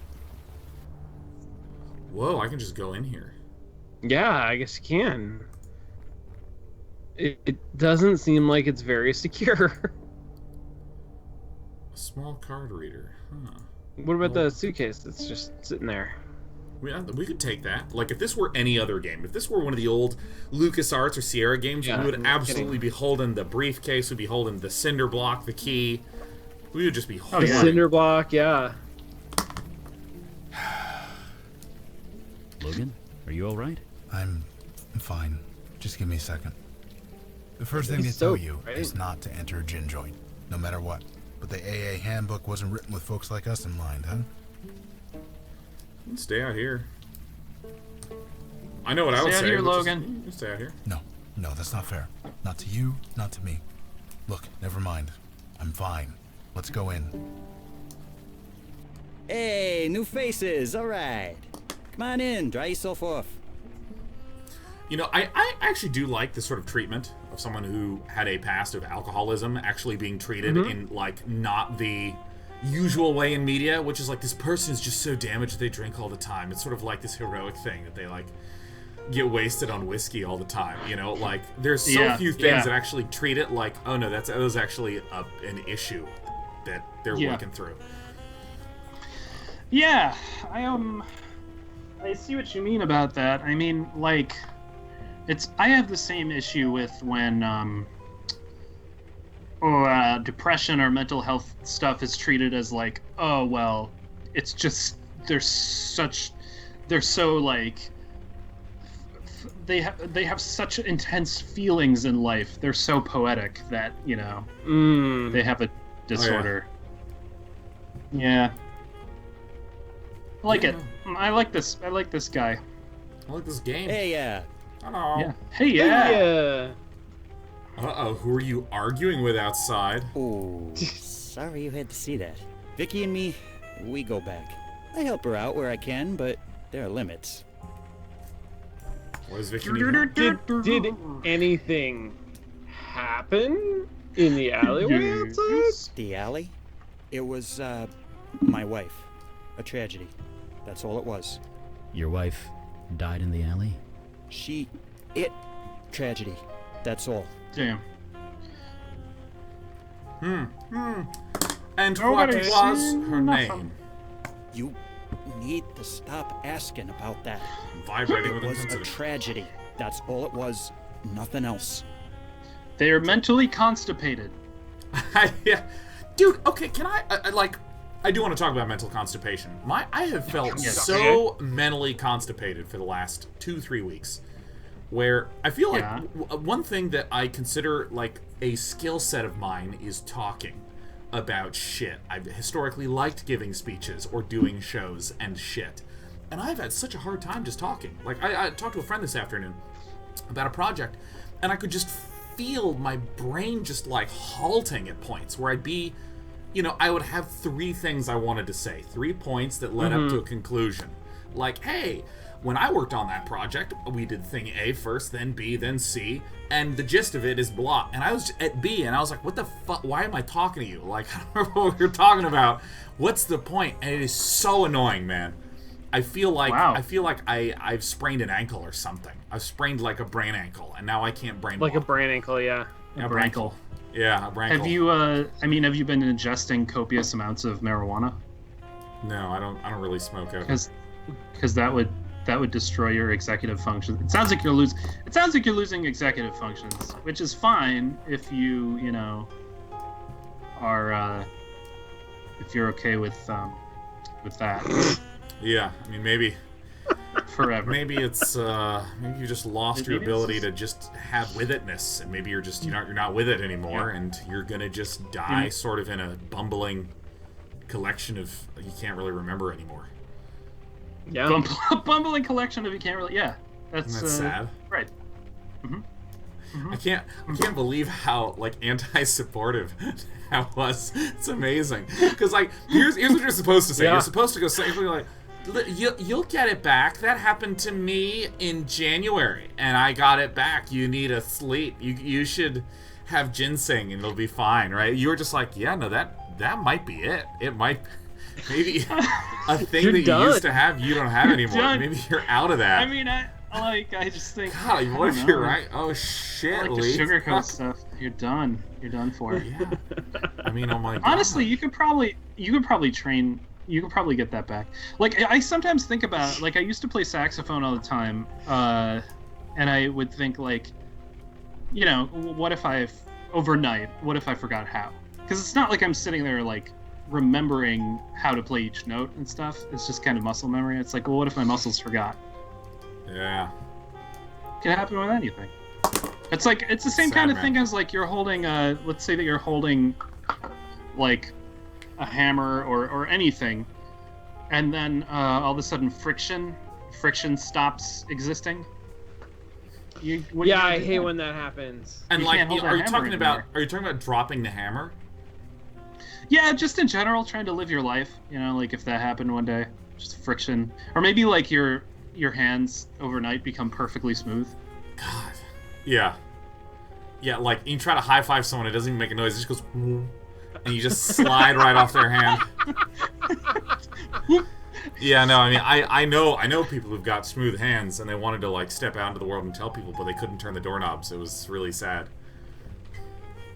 Whoa, I can just go in here. Yeah, I guess you can. It doesn't seem like it's very secure. A small card reader, huh. What about the suitcase that's just sitting there? We could take that. Like, if this were any other game, if this were one of the old LucasArts or Sierra games, we would absolutely be holding the briefcase, we'd be holding the cinder block, the key. We would just be holding the cinder block, yeah. Logan, are you all right? I'm fine. Just give me a second. The first thing they tell you is not to enter a gin joint, no matter what. But the AA handbook wasn't written with folks like us in mind, huh? Stay out here. I know what I would say. Stay out here, Logan. Just stay out here. No, that's not fair. Not to you, not to me. Look, never mind. I'm fine. Let's go in. Hey, new faces. All right. Come on in. Dry yourself off. You know, I actually do like this sort of treatment of someone who had a past of alcoholism actually being treated in, like, not the usual way in media, which is like, this person is just so damaged that they drink all the time. It's sort of like this heroic thing that they, like, get wasted on whiskey all the time, you know? Like, there's so few things that actually treat it like, oh no, that was actually an issue that they're working through. Yeah, I see what you mean about that. I mean, like, I have the same issue with when depression or mental health stuff is treated as like, oh well, it's just they have such intense feelings in life. They're so poetic that, you know, they have a disorder. Oh, yeah. I like it. I like this guy. I like this game. Hey, yeah. Hello. Yeah. Hey, yeah. Uh-oh, who are you arguing with outside? Oh, sorry you had to see that. Vicky and me, we go back. I help her out where I can, but there are limits. What is Vicky need? Did anything happen in the alleyway outside? The alley? It was, my wife. A tragedy. That's all it was. Your wife died in the alley? Tragedy. That's all. Damn. And what was her name? You need to stop asking about that. Vibrating with It was a intensity. tragedy. That's all it was. Nothing else. They are mentally constipated. Yeah. Dude, okay, can I do want to talk about mental constipation. I have felt so mentally constipated for the last 2-3 weeks, where I feel like one thing that I consider like a skill set of mine is talking about shit. I've historically liked giving speeches or doing shows and shit, and I've had such a hard time just talking. Like, I talked to a friend this afternoon about a project, and I could just feel my brain just like halting at points where I'd be, you know, I would have 3 things I wanted to say, 3 points that led up to a conclusion. Like, hey, when I worked on that project, we did thing A first, then B, then C, and the gist of it is blah. And I was at B, and I was like, what the fuck? Why am I talking to you? Like, I don't remember what you're talking about. What's the point? And it is so annoying, man. I feel like I've sprained an ankle or something. I've sprained like a brain ankle, and now I can't brain walk. Like a brain ankle, yeah. A brankle. Yeah, a brankle. Have you? Have you been ingesting copious amounts of marijuana? No, I don't really smoke ever. Because that would destroy your executive function. It sounds like you're losing executive functions, which is fine if you are if you're okay with that. Yeah, I mean, maybe forever. Maybe it's maybe you just lost your ability to just have with itness, and maybe you're not with it anymore, and you're gonna just die sort of in a bumbling collection of you can't really remember anymore. Yeah, bumbling collection of you can't really. Yeah, that's sad. Right. I can't believe how like anti-supportive that was. It's amazing. Because like here's what you're supposed to say. You're supposed to go say something like, You'll get it back. That happened to me in January, and I got it back. You need a sleep. You should have ginseng, and it'll be fine, right? You were just like, yeah, no, that might be it. It might maybe a thing that you used to have, you don't have anymore. Maybe you're out of that. I mean, I just think. God, what if you're right? Oh shit, like the sugarcoat stuff. You're done. You're done for. Yeah. I mean, oh my God. Honestly, you could probably train. You could probably get that back. Like, I sometimes think about, like, I used to play saxophone all the time, and I would think, like, you know, what if overnight, what if I forgot how? Because it's not like I'm sitting there, like, remembering how to play each note and stuff. It's just kind of muscle memory. It's like, well, what if my muscles forgot? Yeah. It can happen with anything. It's like, it's the same kind of thing as, like, you're holding, let's say that you're holding, like, a hammer or anything, and then all of a sudden friction stops existing. I hate when that happens. And like, are you talking about dropping the hammer? Yeah, just in general, trying to live your life. You know, like if that happened one day, just friction, or maybe like your hands overnight become perfectly smooth. God. Yeah. Yeah, like you try to high five someone, it doesn't even make a noise. It just goes. And you just slide right off their hand. Yeah, no, I mean, I know people who've got smooth hands, and they wanted to like step out into the world and tell people, but they couldn't turn the doorknobs. It was really sad.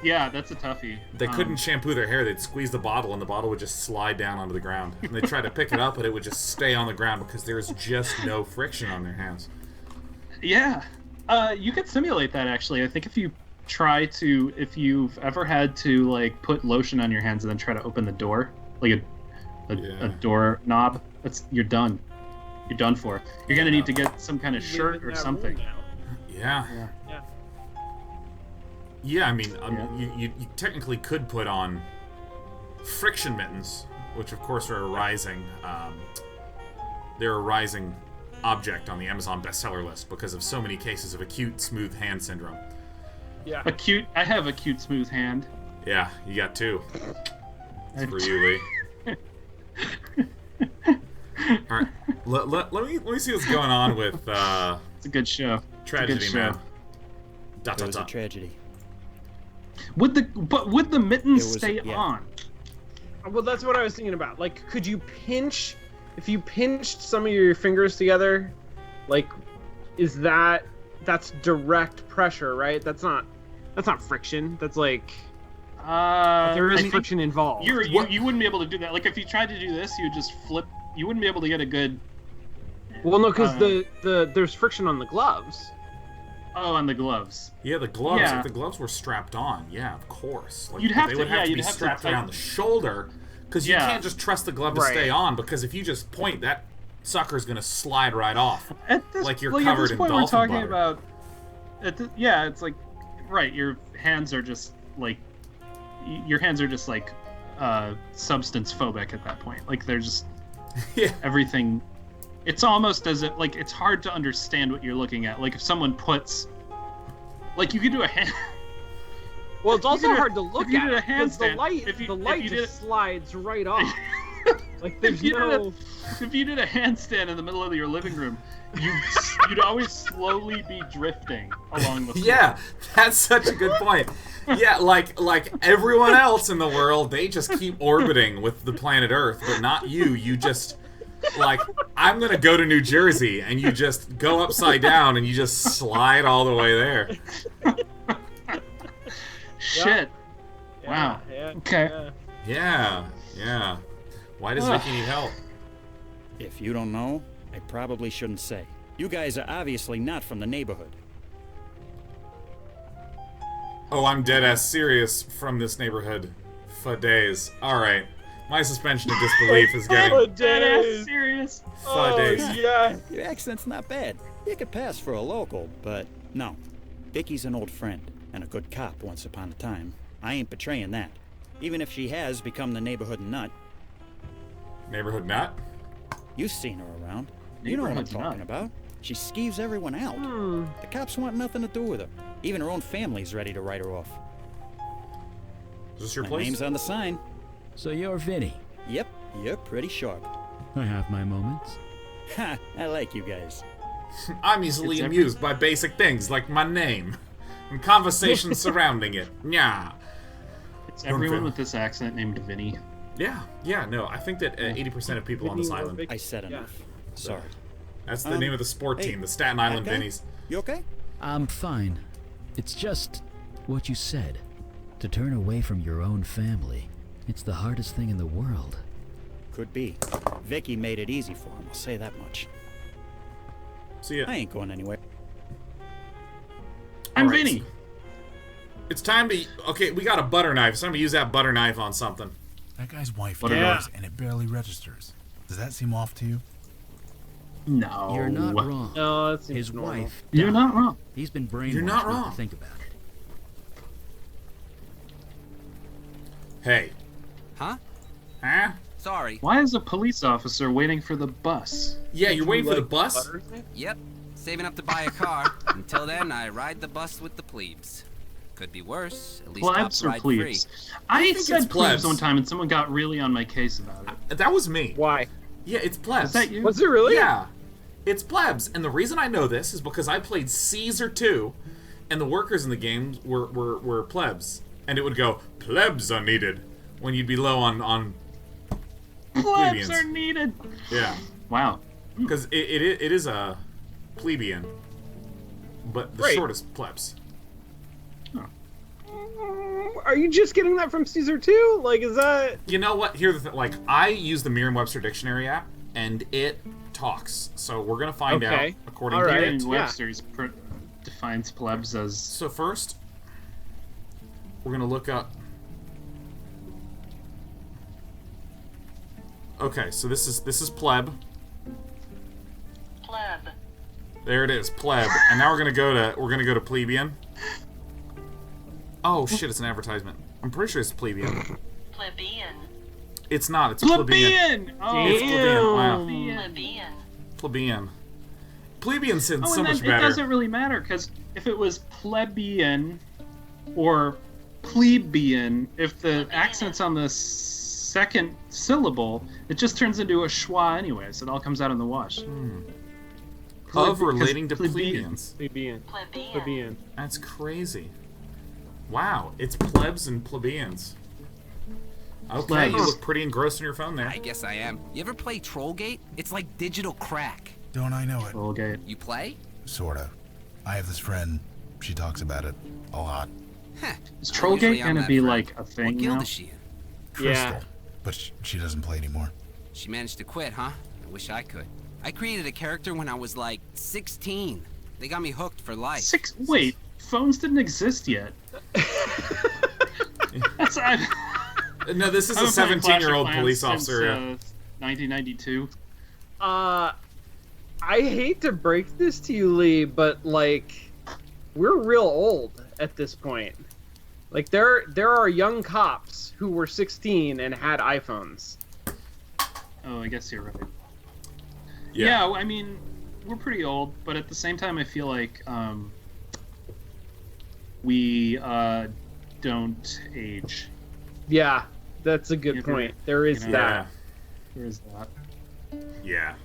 Yeah, that's a toughie. They couldn't shampoo their hair. They'd squeeze the bottle, and the bottle would just slide down onto the ground. And they tried to pick it up, but it would just stay on the ground because there's just no friction on their hands. Yeah, you could simulate that actually. I think if you've ever had to like put lotion on your hands and then try to open the door, like a door knob, you're done. You're done for. You're gonna need to get some kind of shirt or something. Yeah. I mean, you technically could put on friction mittens, which of course are a rising. They're a rising object on the Amazon bestseller list because of so many cases of acute smooth hand syndrome. Yeah. I have acute smooth hand. Yeah, you got two. It's for you, Lee. All right, let me see what's going on with. It's a good show. Tragedy, man. It was a tragedy. Would the mittens stay on? Well, that's what I was thinking about. Like, could you pinch? If you pinched some of your fingers together, like, that's direct pressure, right? That's not friction. That's like there is friction involved. You wouldn't be able to do that. Like if you tried to do this, you would just flip. You wouldn't be able to get a good. Well, no, because there's friction on the gloves. Oh, on the gloves. Yeah, the gloves. Yeah. If the gloves were strapped on, yeah, of course. Like, they would have to be strapped around the shoulder, because you can't just trust the glove to stay on. Because if you just point, that sucker's gonna slide right off. Like you're covered in dolphin butter. It's like, right. Your hands are just like substance phobic at that point. Like they're just everything. It's almost as if like it's hard to understand what you're looking at. Like if someone puts, like you could do a hand. Well, it's also hard to look at. A handstand, the light just slides right off. Like there's if you did a handstand in the middle of your living room, you'd always slowly be drifting along the floor. Yeah, that's such a good point. Yeah, like everyone else in the world, they just keep orbiting with the planet Earth, but not you. You just like, I'm gonna go to New Jersey, and you just go upside down, and you just slide all the way there. Shit. Yeah. Wow. Yeah. Okay. Yeah. Why does Vicky need help? If you don't know, I probably shouldn't say. You guys are obviously not from the neighborhood. Oh, I'm dead-ass serious from this neighborhood. For days. Alright. My suspension of disbelief is getting... dead-ass serious. For days. Yeah. Your accent's not bad. You could pass for a local, but no. Vicky's an old friend, and a good cop once upon a time. I ain't betraying that. Even if she has become the neighborhood nut. Neighborhood nut? You've seen her around. You know what I'm talking about. She skeeves everyone out. The cops want nothing to do with her. Even her own family's ready to write her off. Is this your My place? name's on the sign. So you're Vinny. Yep, you're pretty sharp. I have my moments. Ha, I like you guys. I'm easily amused by basic things like my name and conversations surrounding it. Yeah. It's everyone with this accent named Vinny. Yeah, no, I think that 80% of people on this island. I said enough. Sorry. That's the name of the sport team, the Staten Island Vinnies. You okay? I'm fine. It's just what you said. To turn away from your own family, it's the hardest thing in the world. Could be. Vicky made it easy for him, I'll say that much. See ya. I ain't going anywhere. I'm Vinny. It's time to... Okay, we got a butter knife. It's time to use that butter knife on something. That guy's wife dies, and it barely registers. Does that seem off to you? No. You're not wrong. No, that seems His normal. wife died. You're not wrong. He's been brainwashed You're not wrong. to think about it. Hey. Huh? Huh? Sorry. Why is a police officer waiting for the bus? Yeah, you're waiting for the bus? Yep. Saving up to buy a car. Until then, I ride the bus with the plebes. Could be worse. At least Plebs cops or ride plebes? free. I think said it's plebs. plebs one time and someone got really on my case about it. That was me. Why? Yeah, it's plebs. Is that you? Was it really? Yeah. It's plebs. And the reason I know this is because I played Caesar 2, and the workers in the game were plebs. And it would go, plebs are needed, when you'd be low on Plebs plebeians. are needed. Yeah. Wow. Because it is a plebeian, but the Right. shortest plebs. Are you just getting that from Caesar 2? Like, is that... You know what? Here's the thing. Like, I use the Merriam-Webster dictionary app, and it talks. So we're gonna find out according to it. Merriam-Webster's defines plebs as... So first, we're gonna look up. Okay, so this is pleb. Pleb. There it is, pleb. And now we're gonna go to plebeian. Oh shit! It's an advertisement. I'm pretty sure it's plebeian. Plebeian. It's not. It's plebeian. Oh, It's plebeian. Wow. Plebeian. Plebeian. Plebeian sounds so and much it better. doesn't really matter, because if it was plebeian or plebeian, if the accent's on the second syllable, it just turns into a schwa anyways. It all comes out in the wash. Of relating to plebeians. Plebeian. That's crazy. Wow, it's plebs and plebeians. Okay, Plebs. you look pretty engrossed in your phone there. I guess I am. You ever play Trollgate? It's like digital crack. Don't I know it? Trollgate. You play? Sorta. I have this friend. She talks about it a lot. Heh. Is Usually Trollgate I'm gonna that be friend. like a thing What guild now? is she in? Crystal. Yeah. But she doesn't play anymore. She managed to quit, huh? I wish I could. I created a character when I was like 16. They got me hooked for life. Wait, phones didn't exist yet. That's No, this is I've a been playing Clash of 17-year-old Clans police since, officer. 1992. I hate to break this to you, Lee, but like, we're real old at this point. Like, there are young cops who were 16 and had iPhones. Oh, I guess you're right. Yeah. Yeah, I mean, we're pretty old, but at the same time, I feel like we don't age. Yeah, that's a good point. There is that. There is that. Yeah.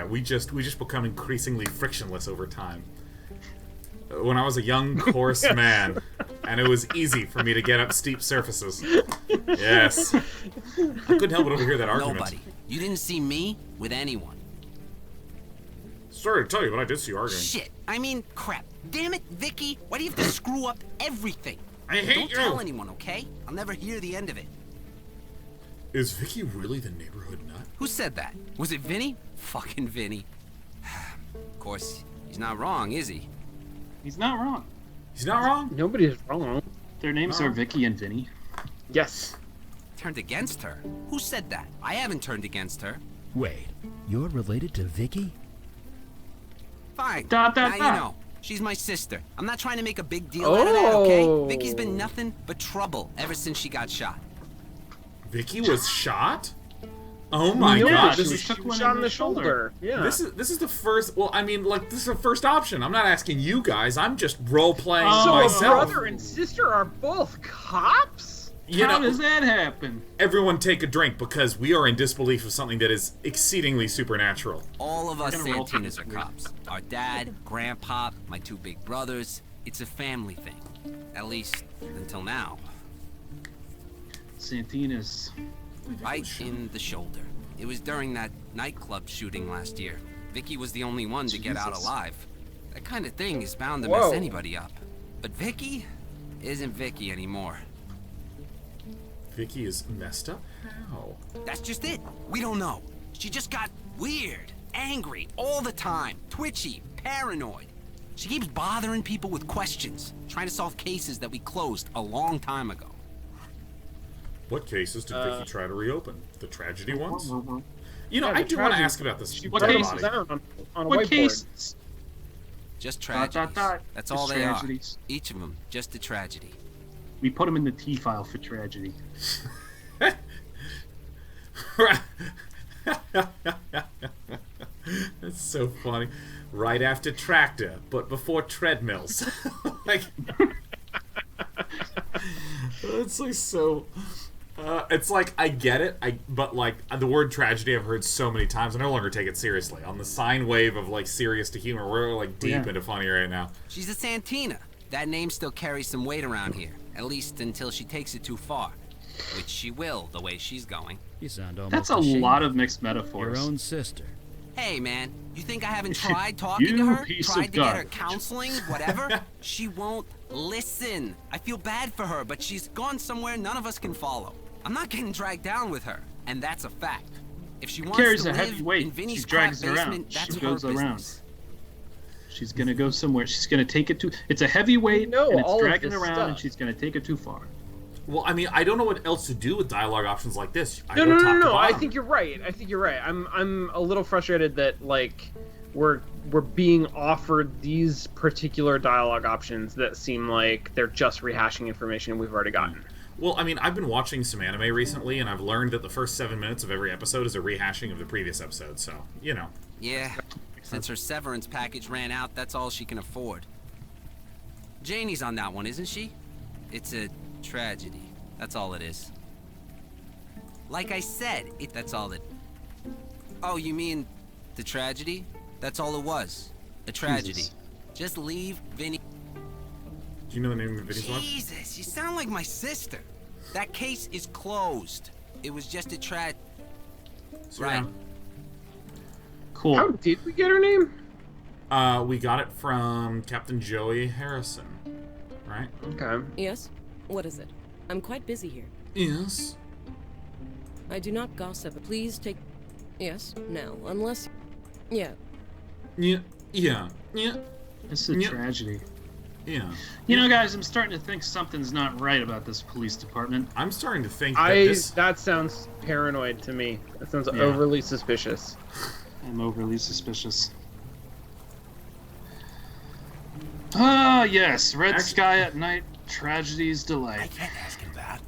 We just become increasingly frictionless over time. When I was a young, coarse man, and it was easy for me to get up steep surfaces. Yes. I couldn't help but overhear that argument. Nobody. You didn't see me with anyone. Sorry to tell you, but I did see you arguing. Shit. I mean, crap. Damn it, Vicky. Why do you have to screw up everything? I hate Don't you. tell anyone, okay? I'll never hear the end of it. Is Vicky really the neighborhood nut? Who said that? Was it Vinny? Fucking Vinny. Of course, he's not wrong, is he? He's not wrong. He's not wrong? Nobody's wrong. Their names are Vicky and Vinny. Yes. Turned against her? Who said that? I haven't turned against her. Wait, you're related to Vicky? Fine. Dot, now dot. you know. She's my sister. I'm not trying to make a big deal out of that, okay? Vicky's been nothing but trouble ever since she got shot. Vicky was shot? Oh my god! This is shot on the shoulder. Yeah. This is the first. Well, I mean, like this is the first option. I'm not asking you guys. I'm just role playing myself. So brother and sister are both cops? How does that happen? Everyone take a drink because we are in disbelief of something that is exceedingly supernatural. All of us Santinas are cops. Our dad, grandpa, my 2 big brothers. It's a family thing. At least until now. Santinas. Right in the shoulder. It was during that nightclub shooting last year. Vicky was the only one to get out alive. That kind of thing is bound to mess anybody up. But Vicky isn't Vicky anymore. Vicky is messed up? How? That's just it. We don't know. She just got weird, angry all the time, twitchy, paranoid. She keeps bothering people with questions, trying to solve cases that we closed a long time ago. What cases did Vicky try to reopen? The tragedy ones? You know, I do want to ask about this. What cases? On a what cases? Just tragedies. That's all they are. Each of them, just a tragedy. We put them in the T file for tragedy. That's so funny. Right after tractor, but before treadmills. Like, it's like so. It's like I get it, but like the word tragedy I've heard so many times. I no longer take it seriously. On the sine wave of like serious to humor, we're like deep into funny right now. She's a Santina. That name still carries some weight around here, at least until she takes it too far, which she will the way she's going. You sound almost That's a lot of mixed metaphors. Your own sister. Hey man, you think I haven't tried talking to her? Tried to get her counseling, whatever? She won't listen. I feel bad for her, but she's gone somewhere none of us can follow. I'm not getting dragged down with her, and that's a fact. If she wants to live in Vinny's crap basement, that's her business. She's gonna go somewhere. She's gonna take it too. It's a heavy weight, and it's dragging around, and she's gonna take it too far. Well, I mean, I don't know what else to do with dialogue options like this. No. I think you're right. I'm a little frustrated that like we're being offered these particular dialogue options that seem like they're just rehashing information we've already gotten. Well, I mean, I've been watching some anime recently, and I've learned that the first 7 minutes of every episode is a rehashing of the previous episode. So, you know. Yeah. Since her severance package ran out, that's all she can afford. Janie's on that one, isn't she? It's a tragedy. That's all it is. Like I said, that's all it... Oh, you mean the tragedy? That's all it was. A tragedy. Jesus. Just leave Vinny... Do you know the name of Vinny's wife? Jesus, you sound like my sister. That case is closed. It was just a Right. Cool. How did we get her name? We got it from Captain Joey Harrison, right? Okay. Yes? What is it? I'm quite busy here. Yes. I do not gossip. Please take... Yes? No. Unless... Yeah. Yeah. It's a tragedy. Yeah. You know, guys, I'm starting to think something's not right about this police department. I'm starting to think that that sounds paranoid to me. That sounds overly suspicious. I'm overly suspicious. Ah, yes. Red sky at night, tragedy's delight. I can't ask him that.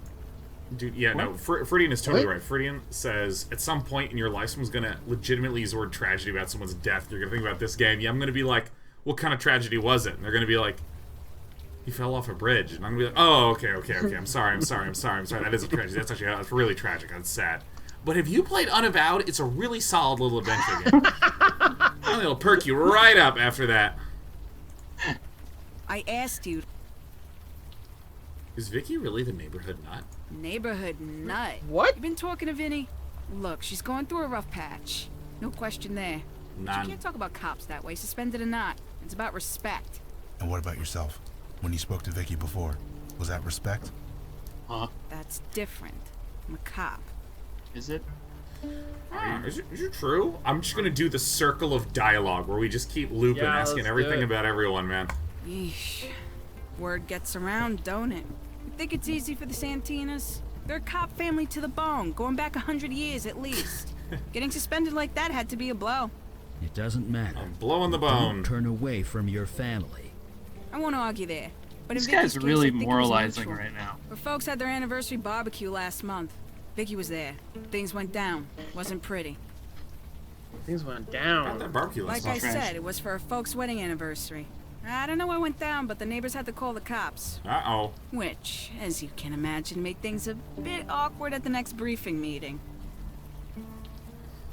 Dude, yeah, no, Fridian is totally right. Fridian says, at some point in your life, someone's going to legitimately use the word tragedy about someone's death. You're going to think about this game. Yeah, I'm going to be like, what kind of tragedy was it? And they're going to be like, he fell off a bridge. And I'm going to be like, oh, okay. I'm sorry. That is a tragedy. That's really tragic. That's sad. But if you played Unavowed, it's a really solid little adventure game. And it'll perk you right up after that. I asked you. Is Vicky really the neighborhood nut? Neighborhood nut? What? You been talking to Vinny? Look, she's going through a rough patch. No question there. But you can't talk about cops that way, suspended or not. It's about respect. And what about yourself? When you spoke to Vicky before, was that respect? That's different. I'm a cop. Is it? Is it true? I'm just gonna do the circle of dialogue where we just keep looping, asking everything about everyone, man. Yeesh. Word gets around, don't it? You think it's easy for the Santinas? They're a cop family to the bone, going back 100 years at least. Getting suspended like that had to be a blow. It doesn't matter. I'm blowing the bone. Don't turn away from your family. I won't argue there. But this guy's really moralizing right now. Where folks had their anniversary barbecue last month. Vicky was there. Things went down. Wasn't pretty. Things went down. That barbecue like I said, it was for a folks' wedding anniversary. I don't know what went down, but the neighbors had to call the cops. Uh-oh. Which, as you can imagine, made things a bit awkward at the next briefing meeting.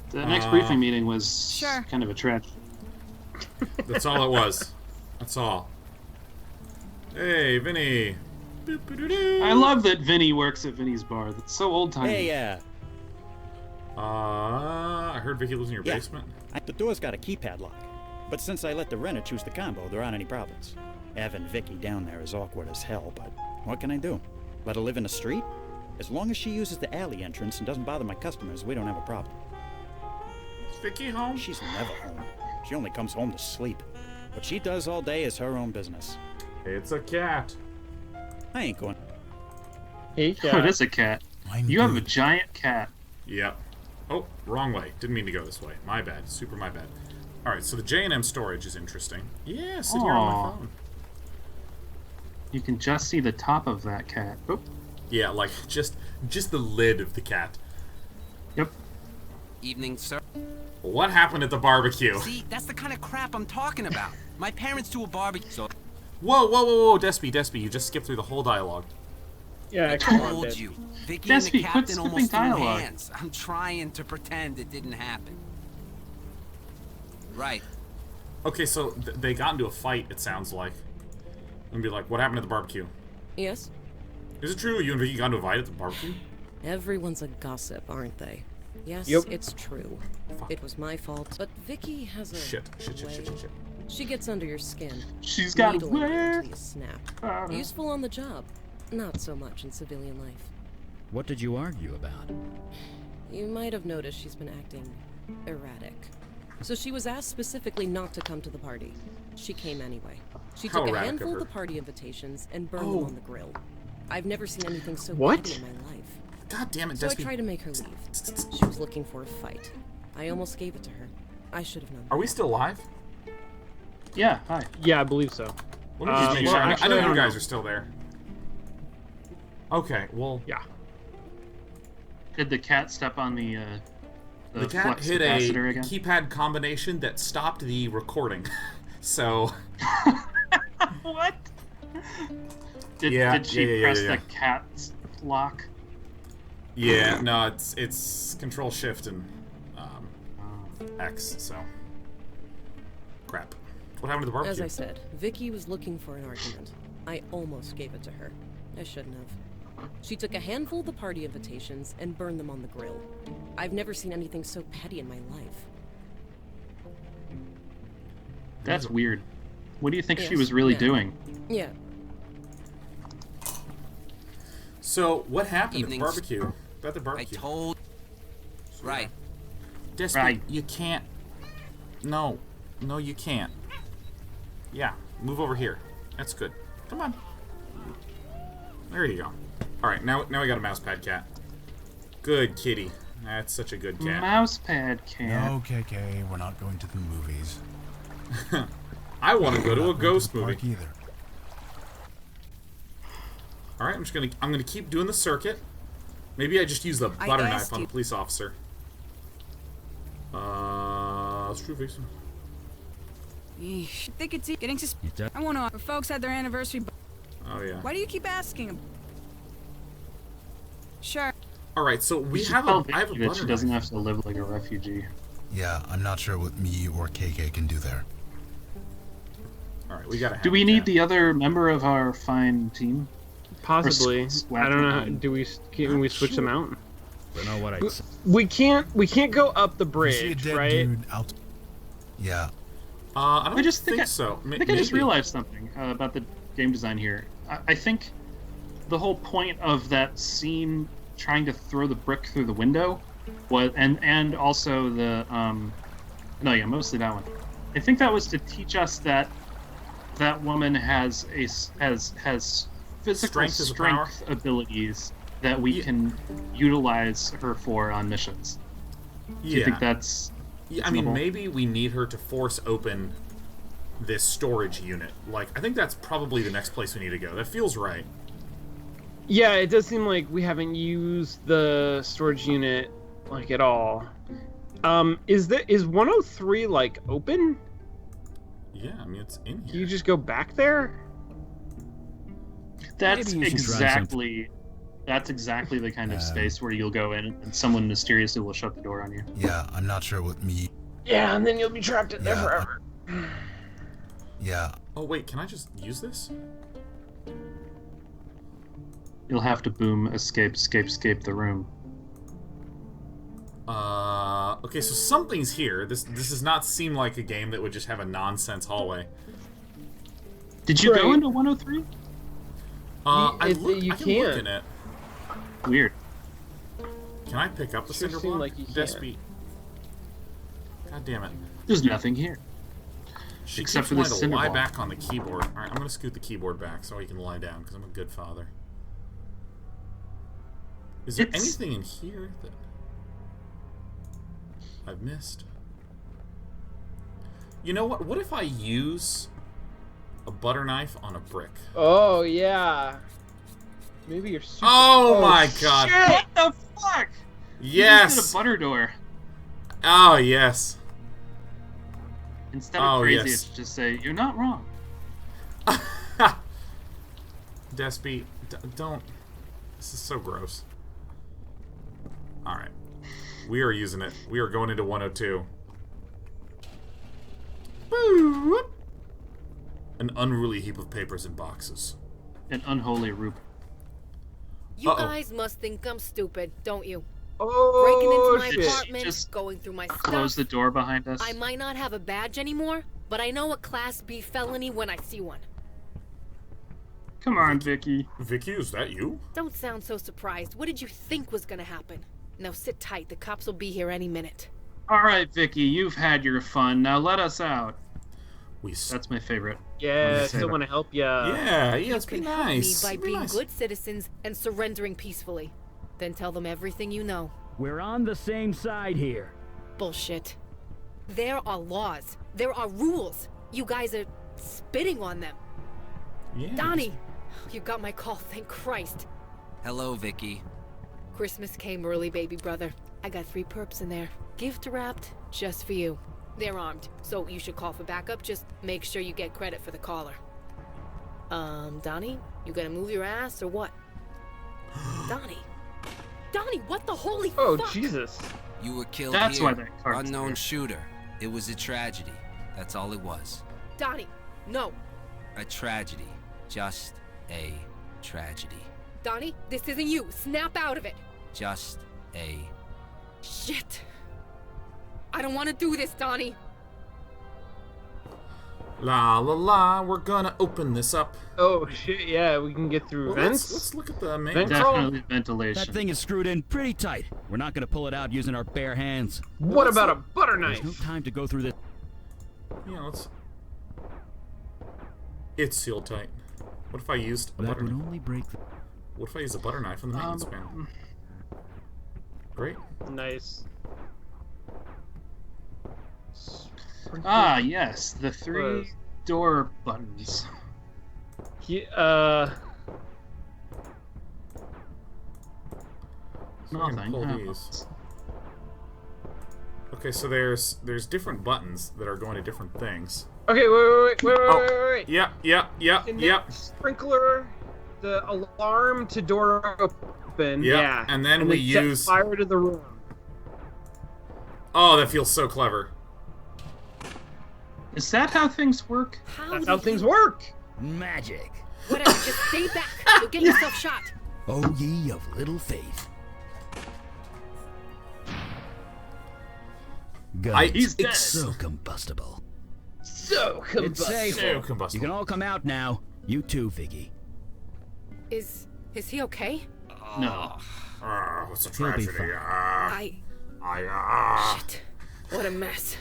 The next briefing meeting was kind of a tragedy. That's all it was. That's all. Hey, Vinny. I love that Vinny works at Vinny's bar. That's so old-timey. Hey, yeah. I heard Vicky lives in your basement. The door's got a keypad lock. But since I let the renter choose the combo, there aren't any problems. Having Vicky down there is awkward as hell, but what can I do? Let her live in the street? As long as she uses the alley entrance and doesn't bother my customers, we don't have a problem. Is Vicky home? She's never home. She only comes home to sleep. What she does all day is her own business. It's a cat. I ain't going. Hey, cat. Oh, it is a cat. You have a giant cat. Yep. Oh, wrong way. Didn't mean to go this way. My bad. Super my bad. Alright, so the J&M storage is interesting. Yeah, sit here on my phone. You can just see the top of that cat. Oop. Yeah, like, just the lid of the cat. Yep. Evening, sir. What happened at the barbecue? See, that's the kind of crap I'm talking about. My parents do a barbecue, so... Whoa, Despy, you just skipped through the whole dialogue. Yeah, I told you. Vicky and the captain almost threw dialogue. hands. I'm trying to pretend it didn't happen. Right. Okay, so they got into a fight, it sounds like. And be like, what happened at the barbecue? Yes? Is it true you and Vicky got into a fight at the barbecue? Everyone's a gossip, aren't they? Yes, it's true. Fuck. It was my fault, but Vicky has a Shit. She gets under your skin. She's got Needling you where? until you snap. Useful on the job, not so much in civilian life. What did you argue about? You might have noticed she's been acting erratic. So she was asked specifically not to come to the party. She came anyway. She took a handful of the party invitations and burned them on the grill. I've never seen anything so petty in my life. God damn it, So I tried to make her leave. She was looking for a fight. I almost gave it to her. I should have known. Are we still live? Yeah, hi. Yeah, I believe so. Let me just make sure. I know you guys are still there. Okay, well... Yeah. Did the cat step on the cat flux hit a capacitor again? keypad combination that stopped the recording. So... What? Did she press the cat's lock? Yeah, no, it's Control Shift and X, so... Crap. What happened to the barbecue? As I said, Vicky was looking for an argument. I almost gave it to her. I shouldn't have. She took a handful of the party invitations and burned them on the grill. I've never seen anything so petty in my life. That's weird. What do you think she was really doing? Yeah. So, what happened at the barbecue? About the barbecue. I told... Right. Despy, you can't... No, you can't. Yeah, move over here. That's good. Come on. There you go. Alright, now we got a mousepad cat. Good kitty. That's such a good cat. Mousepad cat. No, KK, we're not going to the movies. I want to go to a ghost movie. Either. Alright, I'm gonna keep doing the circuit. Maybe I just use the butter knife on the police officer. Screwface. I think it's getting suspicious. I want to. Folks had their anniversary. Oh yeah. Why do you keep asking him? Sure. All right, so I have a butter she doesn't knife. have to live like a refugee. Yeah, I'm not sure what me or KK can do there. All right, we gotta. Do we need the other member of our fine team? Possibly. I don't know. Can we switch them out? Don't know what I'd say. We can't go up the bridge, right? Yeah. I don't think so. I think I just realized something about the game design here. I think the whole point of that scene trying to throw the brick through the window was, and also the mostly that one. I think that was to teach us that that woman has physical strength abilities that we can utilize her for on missions. Do you think that's... Yeah, I mean, maybe we need her to force open this storage unit. Like, I think that's probably the next place we need to go. That feels right. Yeah, it does seem like we haven't used the storage unit like at all. Is 103 like open? Yeah, I mean it's in here. Can you just go back there? That's exactly the kind of space where you'll go in and someone mysteriously will shut the door on you. Yeah, I'm not sure what me. Yeah, and then you'll be trapped in there forever. Yeah. Oh wait, can I just use this? You'll have to boom, escape the room. Okay, so something's here. This does not seem like a game that would just have a nonsense hallway. Did you go into 103? I can look in it. Weird. Can I pick up the cinder block? Like Despy. God damn it. There's nothing here. She Except keeps for this wanting to cinder lie block. back on the keyboard. Alright, I'm gonna scoot the keyboard back so he can lie down, because I'm a good father. Is there anything in here that I've missed? You know what? What if I use a butter knife on a brick? Oh yeah. Maybe you're super... Oh my god. Shit! What the fuck? Yes! You just did a butter door. Oh, yes. Instead of crazy, it's just say, you're not wrong. Despy, don't. This is so gross. Alright. We are using it. We are going into 102. Boop. An unruly heap of papers and boxes. An unholy root. You guys must think I'm stupid, don't you? Oh, breaking into my apartment, just going through my stuff. Close the door behind us. I might not have a badge anymore, but I know a Class B felony when I see one. Come on, Vicky. Vicky, is that you? Don't sound so surprised. What did you think was gonna happen? Now sit tight. The cops will be here any minute. All right, Vicky, you've had your fun. Now let us out. That's my favorite. Yeah, I still want to help ya. Yeah, it's You can help me by being good citizens and surrendering peacefully. Then tell them everything you know. We're on the same side here. Bullshit. There are laws. There are rules. You guys are spitting on them. Yeah. Donnie, you got my call, thank Christ. Hello, Vicky. Christmas came early, baby brother. I got 3 perps in there. Gift wrapped just for you. They're armed, so you should call for backup. Just make sure you get credit for the caller. Donnie, you gonna move your ass or what? Donnie, what the holy fuck? Oh, Jesus. You were killed That's here. why that card's Unknown there. shooter. It was a tragedy. That's all it was. Donnie, no. A tragedy. Just a tragedy. Donnie, this isn't you. Snap out of it. Just a... Shit. I don't want to do this, Donnie. La la la, we're gonna open this up. Oh shit, yeah, we can get through vents. Let's look at the main Definitely ventilation. That thing is screwed in pretty tight. We're not gonna pull it out using our bare hands. What about a butter knife? There's no time to go through this. Yeah, let's... It's sealed tight. What if I used a butter knife? Only break What if I use a butter knife on the maintenance panel? Great. Nice. Ah, yes, the 3 door buttons. Nothing. Pull these. Okay, so there's different buttons that are going to different things. Okay, wait. Yep. Sprinkler, the alarm to door open. Yep. Yeah. And then we use fire to the room. Oh, that feels so clever. Is that how things work? That's how things work. Magic. Whatever, just stay back. You'll get yourself shot. Oh, ye of little faith. He's dead. So combustible. So It's safe. So combustible. You can all come out now. You too, Vicky. Is he okay? No. What's a He'll be tragedy? fine. Shit. What a mess.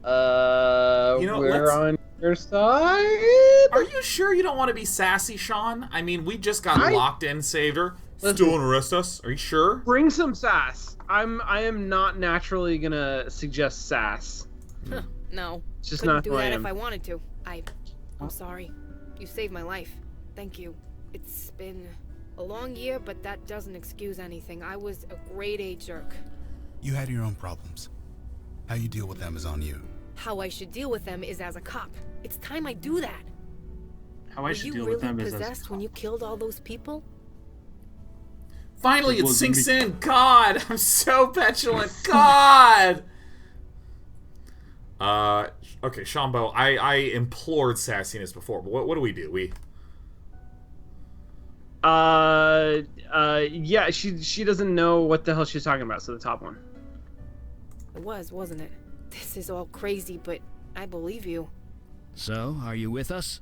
You know, we're on your side. Are you sure you don't want to be sassy, Sean? I mean, we just got locked in, saved her. Still want to arrest us? Are you sure? Bring some sass. I am not naturally gonna suggest sass. Huh, no. Just Couldn't not do who I that am. if I wanted to. I'm sorry. You saved my life. Thank you. It's been a long year, but that doesn't excuse anything. I was a grade A jerk. You had your own problems. How you deal with them is on you. How I should deal with them is as a cop. It's time I do that. How I should deal with them is as a cop. Were you really possessed when you killed all those people? Finally, it sinks in. God, I'm so petulant. God. Okay, Shambo, I implored sassiness before, but what do we do? Yeah, she doesn't know what the hell she's talking about, so the top one. It was, wasn't it? This is all crazy, but I believe you. So, are you with us?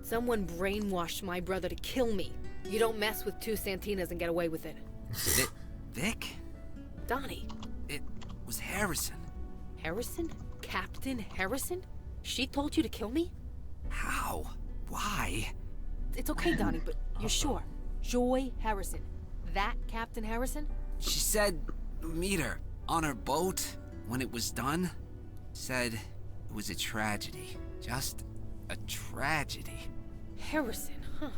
Someone brainwashed my brother to kill me. You don't mess with two Santinas and get away with it. Vic? Donnie. It was Harrison. Harrison? Captain Harrison? She told you to kill me? How? Why? It's okay, Donnie, but you're sure? Joy Harrison. That Captain Harrison? She said meet her on her boat when it was done. Said it was a tragedy. Just a tragedy. Harrison, huh?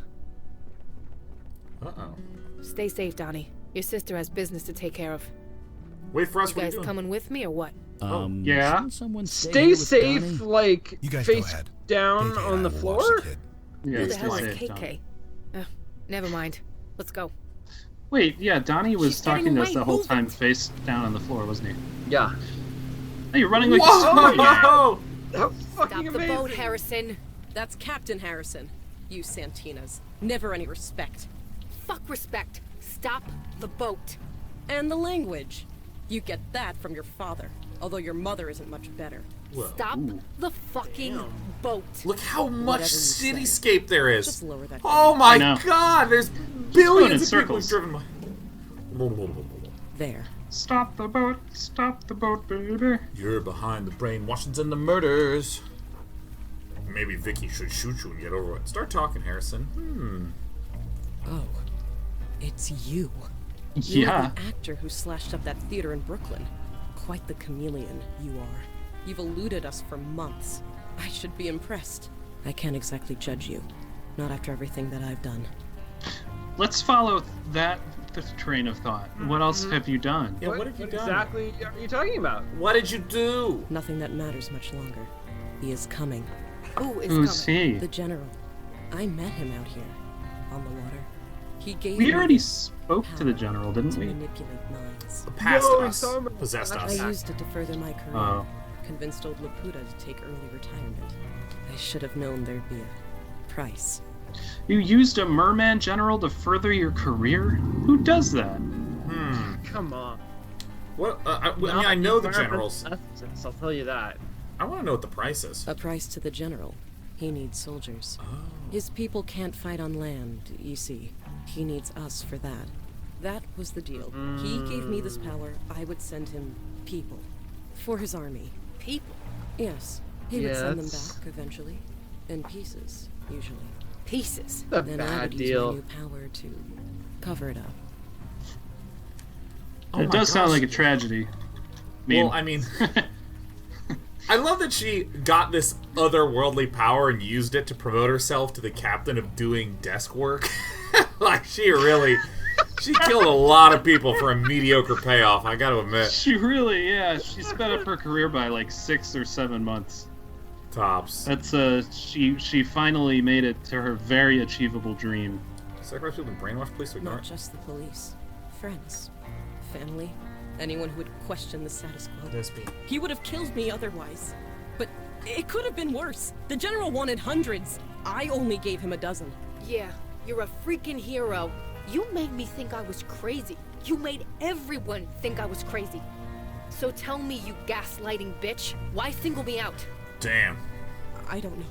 Uh-oh. Stay safe, Donnie. Your sister has business to take care of. Wait for us. You guys coming with me or what? Yeah. Someone stay safe, Donnie? like You guys face go ahead. down KK on the will watch floor. kid. Yeah, Who the stay hell is safe, KK? Never mind. Let's go. Wait, yeah, Donnie was She's getting talking to us away. the whole Move time it. face down on the floor, wasn't he? Yeah. Hey, you're running like a Whoa! superhero. That was Stop fucking the amazing. boat, Harrison. That's Captain Harrison. You Santinas. Never any respect. Fuck respect. Stop the boat. And the language. You get that from your father, although your mother isn't much better. Stop the fucking boat. Look how much Whatever you say. cityscape there is. Just lower that Oh I my know. God! There's Going in billions of people circles. driven by. There. Stop the boat, baby. You're behind the brainwashings and the murders. Maybe Vicky should shoot you and get over it. Start talking, Harrison. Oh. It's you. You're Yeah. the actor who slashed up that theater in Brooklyn. Quite the chameleon you are. You've eluded us for months. I should be impressed. I can't exactly judge you. Not after everything that I've done. Let's follow that train of thought. What else have you done? Yeah, what have you done? exactly are you talking about? What did you do? Nothing that matters much longer. He is coming. Who is Who's coming? he? The General. I met him out here. On the water. He gave We me already this spoke to the power general, didn't to we? manipulate minds. Past No, us. it's all- Possessed I us. used it to further my career. Oh. Convinced old Laputa to take early retirement. I should have known there'd be a price. You used a merman general to further your career? Who does that? Come on. What? I mean, I know the generals. I'll tell you that. I want to know what the price is. A price to the General. He needs soldiers. His people can't fight on land, you see. He needs us for that. That was the deal. He gave me this power. I would send him people. For his army. People. Yes. He would send them Yes. back eventually. In pieces, usually. Pieces. A Then I bad would deal. use my new power to cover it up. Oh It my does sound gosh. like a tragedy. Well, I mean, I love that she got this otherworldly power and used it to promote herself to the captain of doing desk work. Like, she killed a lot of people for a mediocre payoff, I gotta admit. she sped up her career by like 6 or 7 months. Tops. That's she finally made it to her very achievable dream. Sacrifice people and brainwash police to ignore Not it. just the police. Friends. Family. Anyone who would question the status quo. He would have killed me otherwise. But it could have been worse. The General wanted hundreds. I only gave him a dozen. Yeah, you're a freaking hero. You made me think I was crazy. You made everyone think I was crazy. So tell me, you gaslighting bitch, why single me out? Damn. I don't know.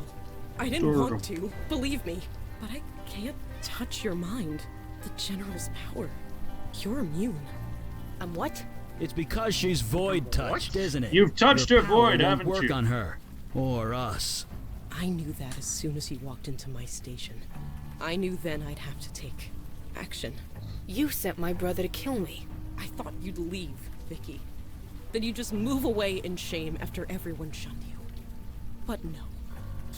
I didn't want to, believe me. But I can't touch your mind. The General's power. You're immune. I'm what? It's because she's void touched, isn't it? You've touched Your her power void, won't haven't work you? on her. Or us. I knew that as soon as he walked into my station. I knew then I'd have to take action. You sent my brother to kill me. I thought you'd leave, Vicky. That you'd just move away in shame after everyone shunned you. But no.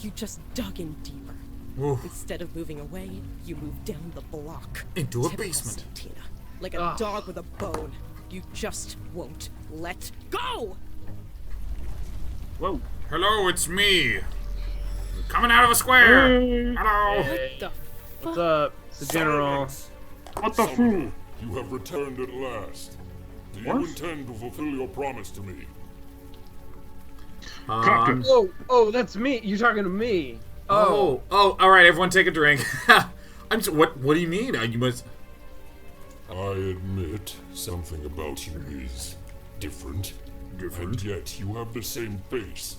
You just dug in deeper. Oof. Instead of moving away, you move down the block. Into a Typical basement. Santina. Like a dog with a bone. You just won't let go! Whoa. Hello, it's me. Coming out of a square. Hello. What the What's up? It's the general. What the fool? You have returned at last. Do you intend to fulfill your promise to me? Captain. Oh, that's me. You're talking to me. Oh, all right, everyone take a drink. What do you mean? You must... I admit something about you is different. And yet you have the same face,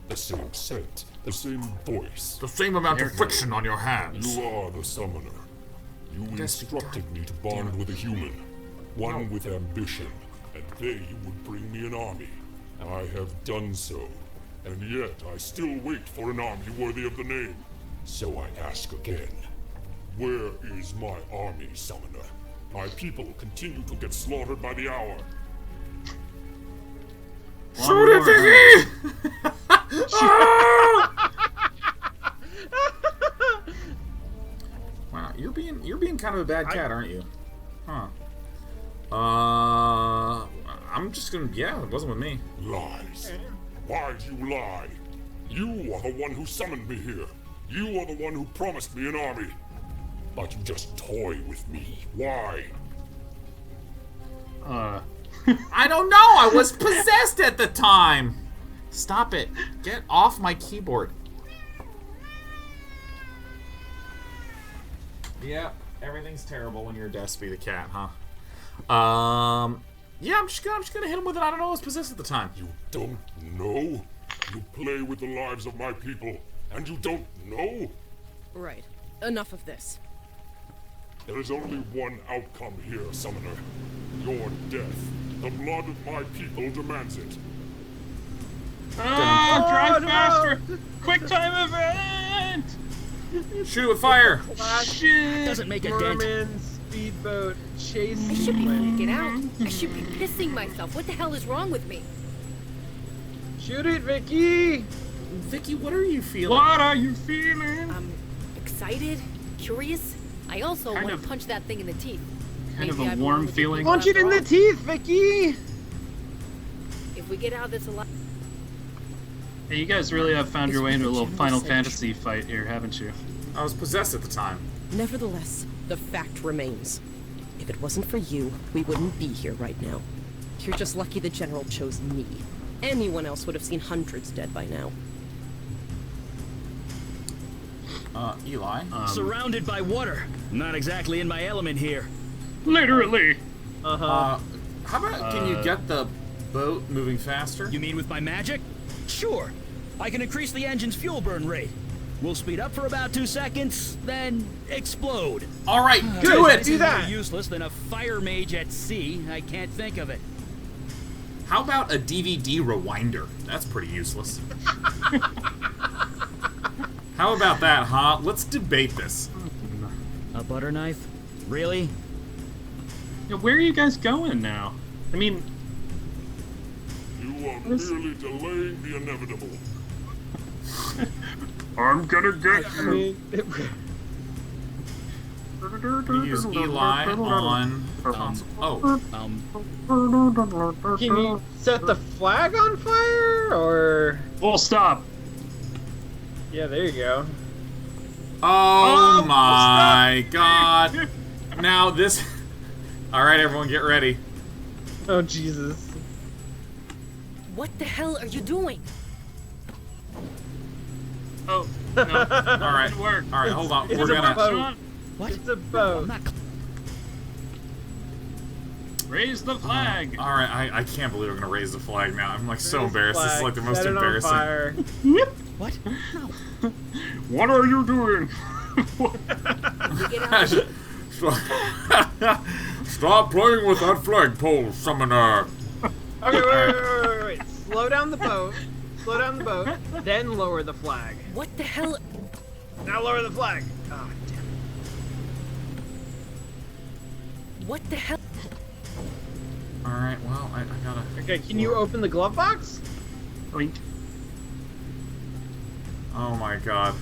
the same scent, the same voice. The same amount of friction on your hands. You are the summoner. You instructed me to bond with a human, one with ambition, and they would bring me an army. I have done so, and yet I still wait for an army worthy of the name. So I ask again, where is my army, summoner? My people continue to get slaughtered by the hour. Shoot it, Vicky! Wow, you're being kind of a bad cat, aren't you? Huh. I'm just gonna... Yeah, it wasn't with me. Lies. Why do you lie? You are the one who summoned me here. You are the one who promised me an army. But you just toy with me. Why? I don't know! I was possessed at the time! Stop it. Get off my keyboard. Yeah, everything's terrible when you're Despy the cat, huh? Yeah, I'm just gonna hit him with it. I don't know, I was possessed at the time. You don't know? You play with the lives of my people, and you don't know? Right. Enough of this. There is only one outcome here, Summoner. Your death. The blood of my people demands it. Drive faster! Quick time event! Shoot it with fire! Shit! Doesn't make a dent. Merman speedboat chase. I should be freaking out. I should be pissing myself. What the hell is wrong with me? Shoot it, Vicky! Vicky, what are you feeling? What are you feeling? I'm excited, curious. I also want to punch that thing in the teeth. Kind of a warm feeling. Punch it in the teeth, Vicky! If we get out of this alive... Hey, you guys really have found your way into a little Final Fantasy fight here, haven't you? I was possessed at the time. Nevertheless, the fact remains. If it wasn't for you, we wouldn't be here right now. You're just lucky the General chose me. Anyone else would have seen hundreds dead by now. Eli? Surrounded by water. Not exactly in my element here. Literally! How about, can you get the boat moving faster? You mean with my magic? Sure. I can increase the engine's fuel burn rate. We'll speed up for about 2 seconds, then explode. Alright, do it! Do that! More useless than a fire mage at sea. I can't think of it. How about a DVD rewinder? That's pretty useless. How about that, huh? Let's debate this. A butter knife? Really? Yeah, where are you guys going now? I mean... You are merely delaying the inevitable. I'm gonna get you. Use Eli on console. Oh. Can you set the flag on fire, or... Full stop. Yeah, there you go. Oh my god. Now this... Alright, everyone, get ready. Oh, Jesus. What the hell are you doing? Oh, no. Alright, alright, hold on. We're gonna... Boat. What? It's a boat. Raise the flag. Alright, I can't believe we're gonna raise the flag now. I'm like so embarrassed. This is like the most Set it on embarrassing. fire. What? No. What are you doing? Stop playing with that flagpole, Summoner. Okay, wait. Slow down the boat. Slow down the boat. Then lower the flag. What the hell? Now lower the flag. Oh, damn. What the hell? Alright, well, I gotta... Okay, can you open the glove box? Blink. Oh my god.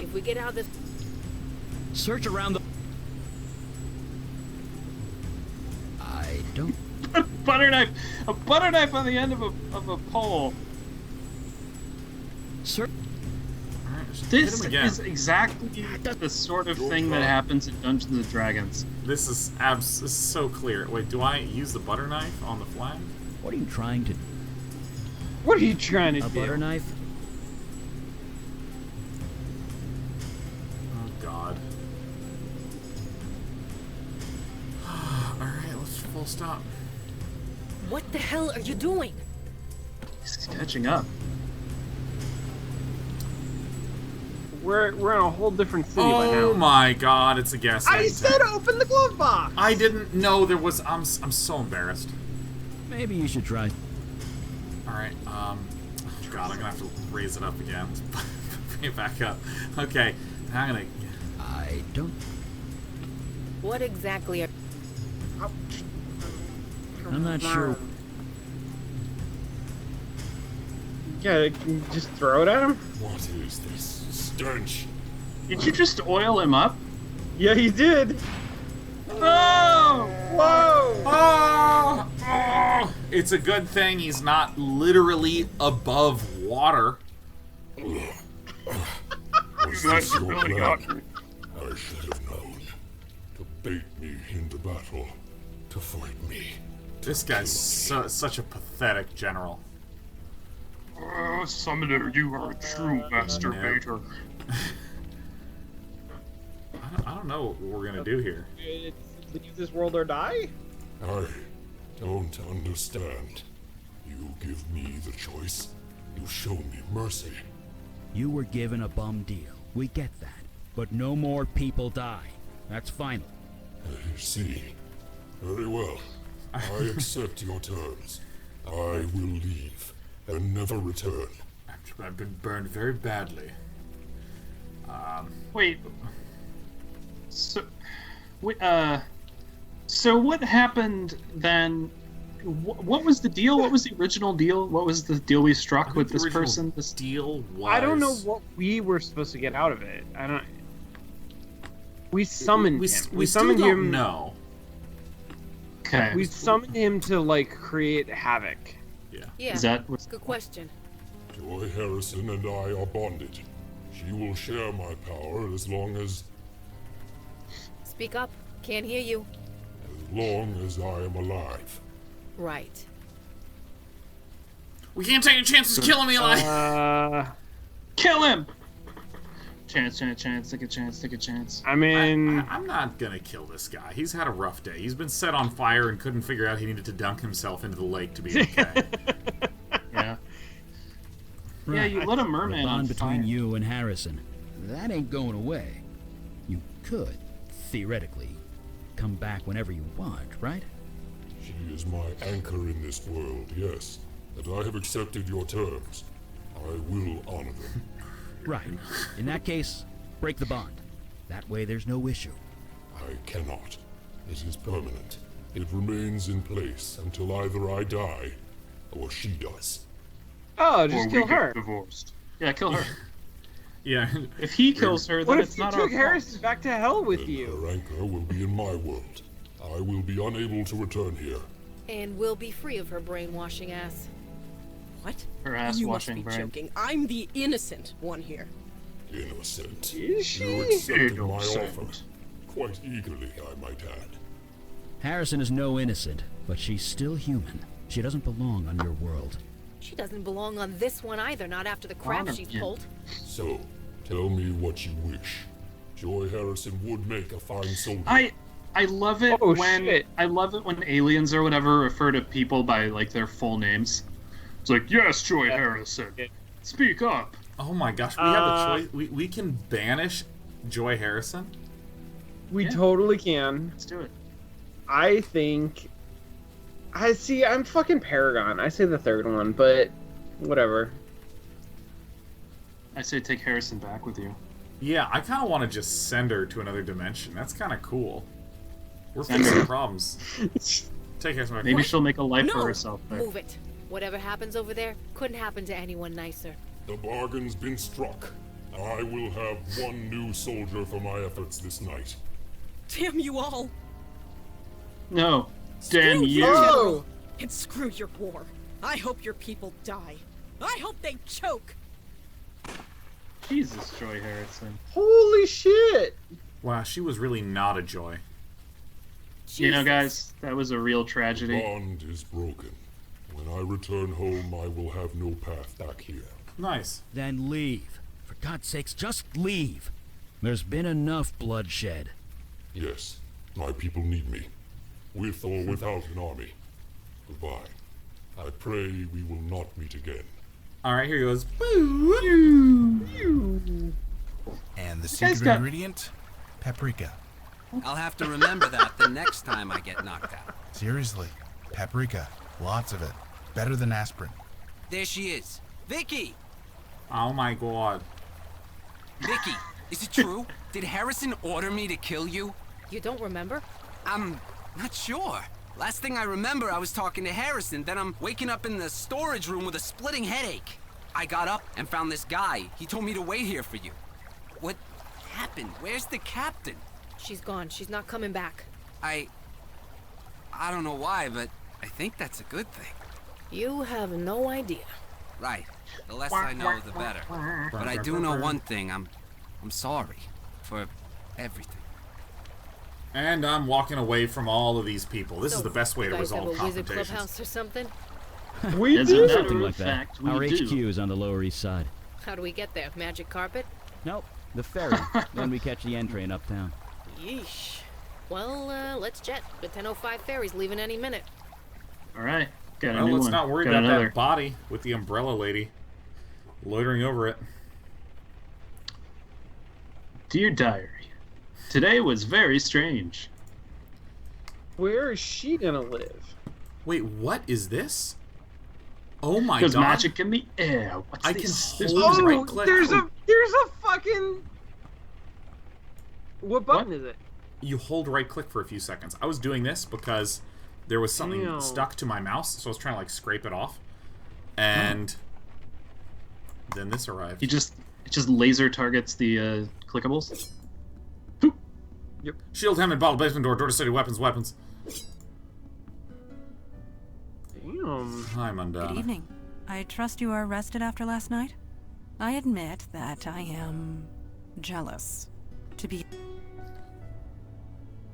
If we get out of this... Search around the... I don't... A butter knife on the end of a pole. Sir, this is exactly the sort of thing that happens in Dungeons and Dragons. This is so clear. Wait, do I use the butter knife on the flag? what are you trying to... What are you trying to do? A butter knife? Oh, God. Alright, let's full stop. What the hell are you doing? He's catching up. We're in a whole different city by now. Oh my God, it's a gas I said open the glove box! I didn't know there was... I'm so embarrassed. Maybe you should try... Alright, God, I'm gonna have to raise it up again. Bring it back up. Okay, I'm gonna... I don't... What exactly are... I'm not sure... Yeah, just throw it at him? What is this stench? Did you just oil him up? Yeah, he did. Oh! Whoa! Oh! Oh! It's a good thing he's not literally above water. Was this your plan? I should have known. To bait me into battle. To fight me. This guy's such a pathetic general. Summoner, you are a true masturbator. I don't know what we're gonna do here. It's leave this world or die? I don't understand. You give me the choice. You show me mercy. You were given a bum deal. We get that. But no more people die. That's final. I see. Very well. I accept your terms. I will leave and never return. I've been burned very badly. Wait. So what happened then? What was the deal? What was the original deal? What was the deal we struck with this person? This deal was... I don't know what we were supposed to get out of it. I don't... We summoned him. We summoned him. No. Okay. We summoned him to, like, create havoc. Yeah, Is that good question. Joy Harrison and I are bonded. She will share my power as long as Speak up. Can't hear you. I am alive. Right. We can't take any chances killing me alive. Kill him! Chance, take a chance. I mean... I'm not gonna kill this guy. He's had a rough day. He's been set on fire and couldn't figure out he needed to dunk himself into the lake to be okay. Yeah. Right. Yeah, you lit a merman The bond on between fire. you and Harrison. That ain't going away. You could, theoretically, come back whenever you want, right? She is my anchor in this world, yes. And I have accepted your terms. I will honor them. Right. In that case, break the bond. That way there's no issue. I cannot. It is permanent. It remains in place until either I die or she does. Oh, just Or kill we get her. divorced. Yeah, kill her. Yeah. If he kills her, then What it's if you not took our Harrison back to hell with Then you? her anchor will be in my world. I will be unable to return here. And we'll be free of her brainwashing ass. What? Her ass You must washing be brain. joking. I'm the innocent one here. Innocent. Is she? You accepted my Innocent. offer. Quite eagerly, I might add. Harrison is no innocent, but she's still human. She doesn't belong on your world. She doesn't belong on this one either, not after the crap she Yeah. pulled. So, tell me what you wish. Joy Harrison would make a fine soldier. I love it Oh, when shit. I love it when aliens or whatever refer to people by like their full names. It's like, yes, Joy Harrison. Speak up. Oh my gosh, we have a choice. We can banish Joy Harrison. We Yeah. totally can. Let's do it. I think... I'm fucking Paragon. I say the third one, but whatever. I say take Harrison back with you. Yeah, I kind of want to just send her to another dimension. That's kind of cool. We're Send her. facing problems. Take Harrison back. Maybe she'll make a life No! for herself there. Move it. Whatever happens over there couldn't happen to anyone nicer. The bargain's been struck. I will have one new soldier for my efforts this night. Damn you all! No. Damn Screw you! General. And screw your war. I hope your people die. I hope they choke! Jesus, Joy Harrison. Holy shit! Wow, she was really not a joy. Jesus. You know, guys, that was a real tragedy. The bond is broken. When I return home, I will have no path back here. Nice. Then leave. For God's sakes, just leave. There's been enough bloodshed. Yes, my people need me. With or without an army. Goodbye. I pray we will not meet again. Alright, here he goes. And the secret ingredient? Paprika. I'll have to remember that the next time I get knocked out. Seriously. Paprika. Lots of it. Better than aspirin. There she is. Vicky! Oh my god. Vicky, is it true? Did Harrison order me to kill you? You don't remember? I'm not sure. Last thing I remember, I was talking to Harrison, then I'm waking up in the storage room with a splitting headache. I got up and found this guy. He told me to wait here for you. What happened? Where's the captain? She's gone. She's not coming back. I don't know why, but I think that's a good thing. You have no idea. Right. The less I know, the better. But I do know one thing. I'm sorry for everything. And I'm walking away from all of these people. This is the best way to resolve confrontations. You guys have a wizard confrontations. clubhouse or something? We As do a matter Something of like that. fact, we Our do. HQ is on the Lower East Side. How do we get there? Magic carpet? Nope, the ferry. Then we catch the N train uptown. Yeesh. Well, let's jet. The 10:05 ferry's leaving any minute. Alright, got a Well, new let's one. not worry Got about another. that body with the umbrella lady loitering over it. Dear Diary, today was very strange. Where is she gonna live? Wait, what is this? Oh my There's god. magic in the air. What's I this? can There's hold music. right click. There's a fucking. What button is it? You hold right click for a few seconds. I was doing this because there was something Damn. stuck to my mouse, so I was trying to like scrape it off. And then this arrived. It just laser targets the clickables. Yep. Shield, helmet, bottle, basement door, door to study, weapons. Damn. Hi, Mundana. Good evening. I trust you are rested after last night? I admit that I am jealous. To be...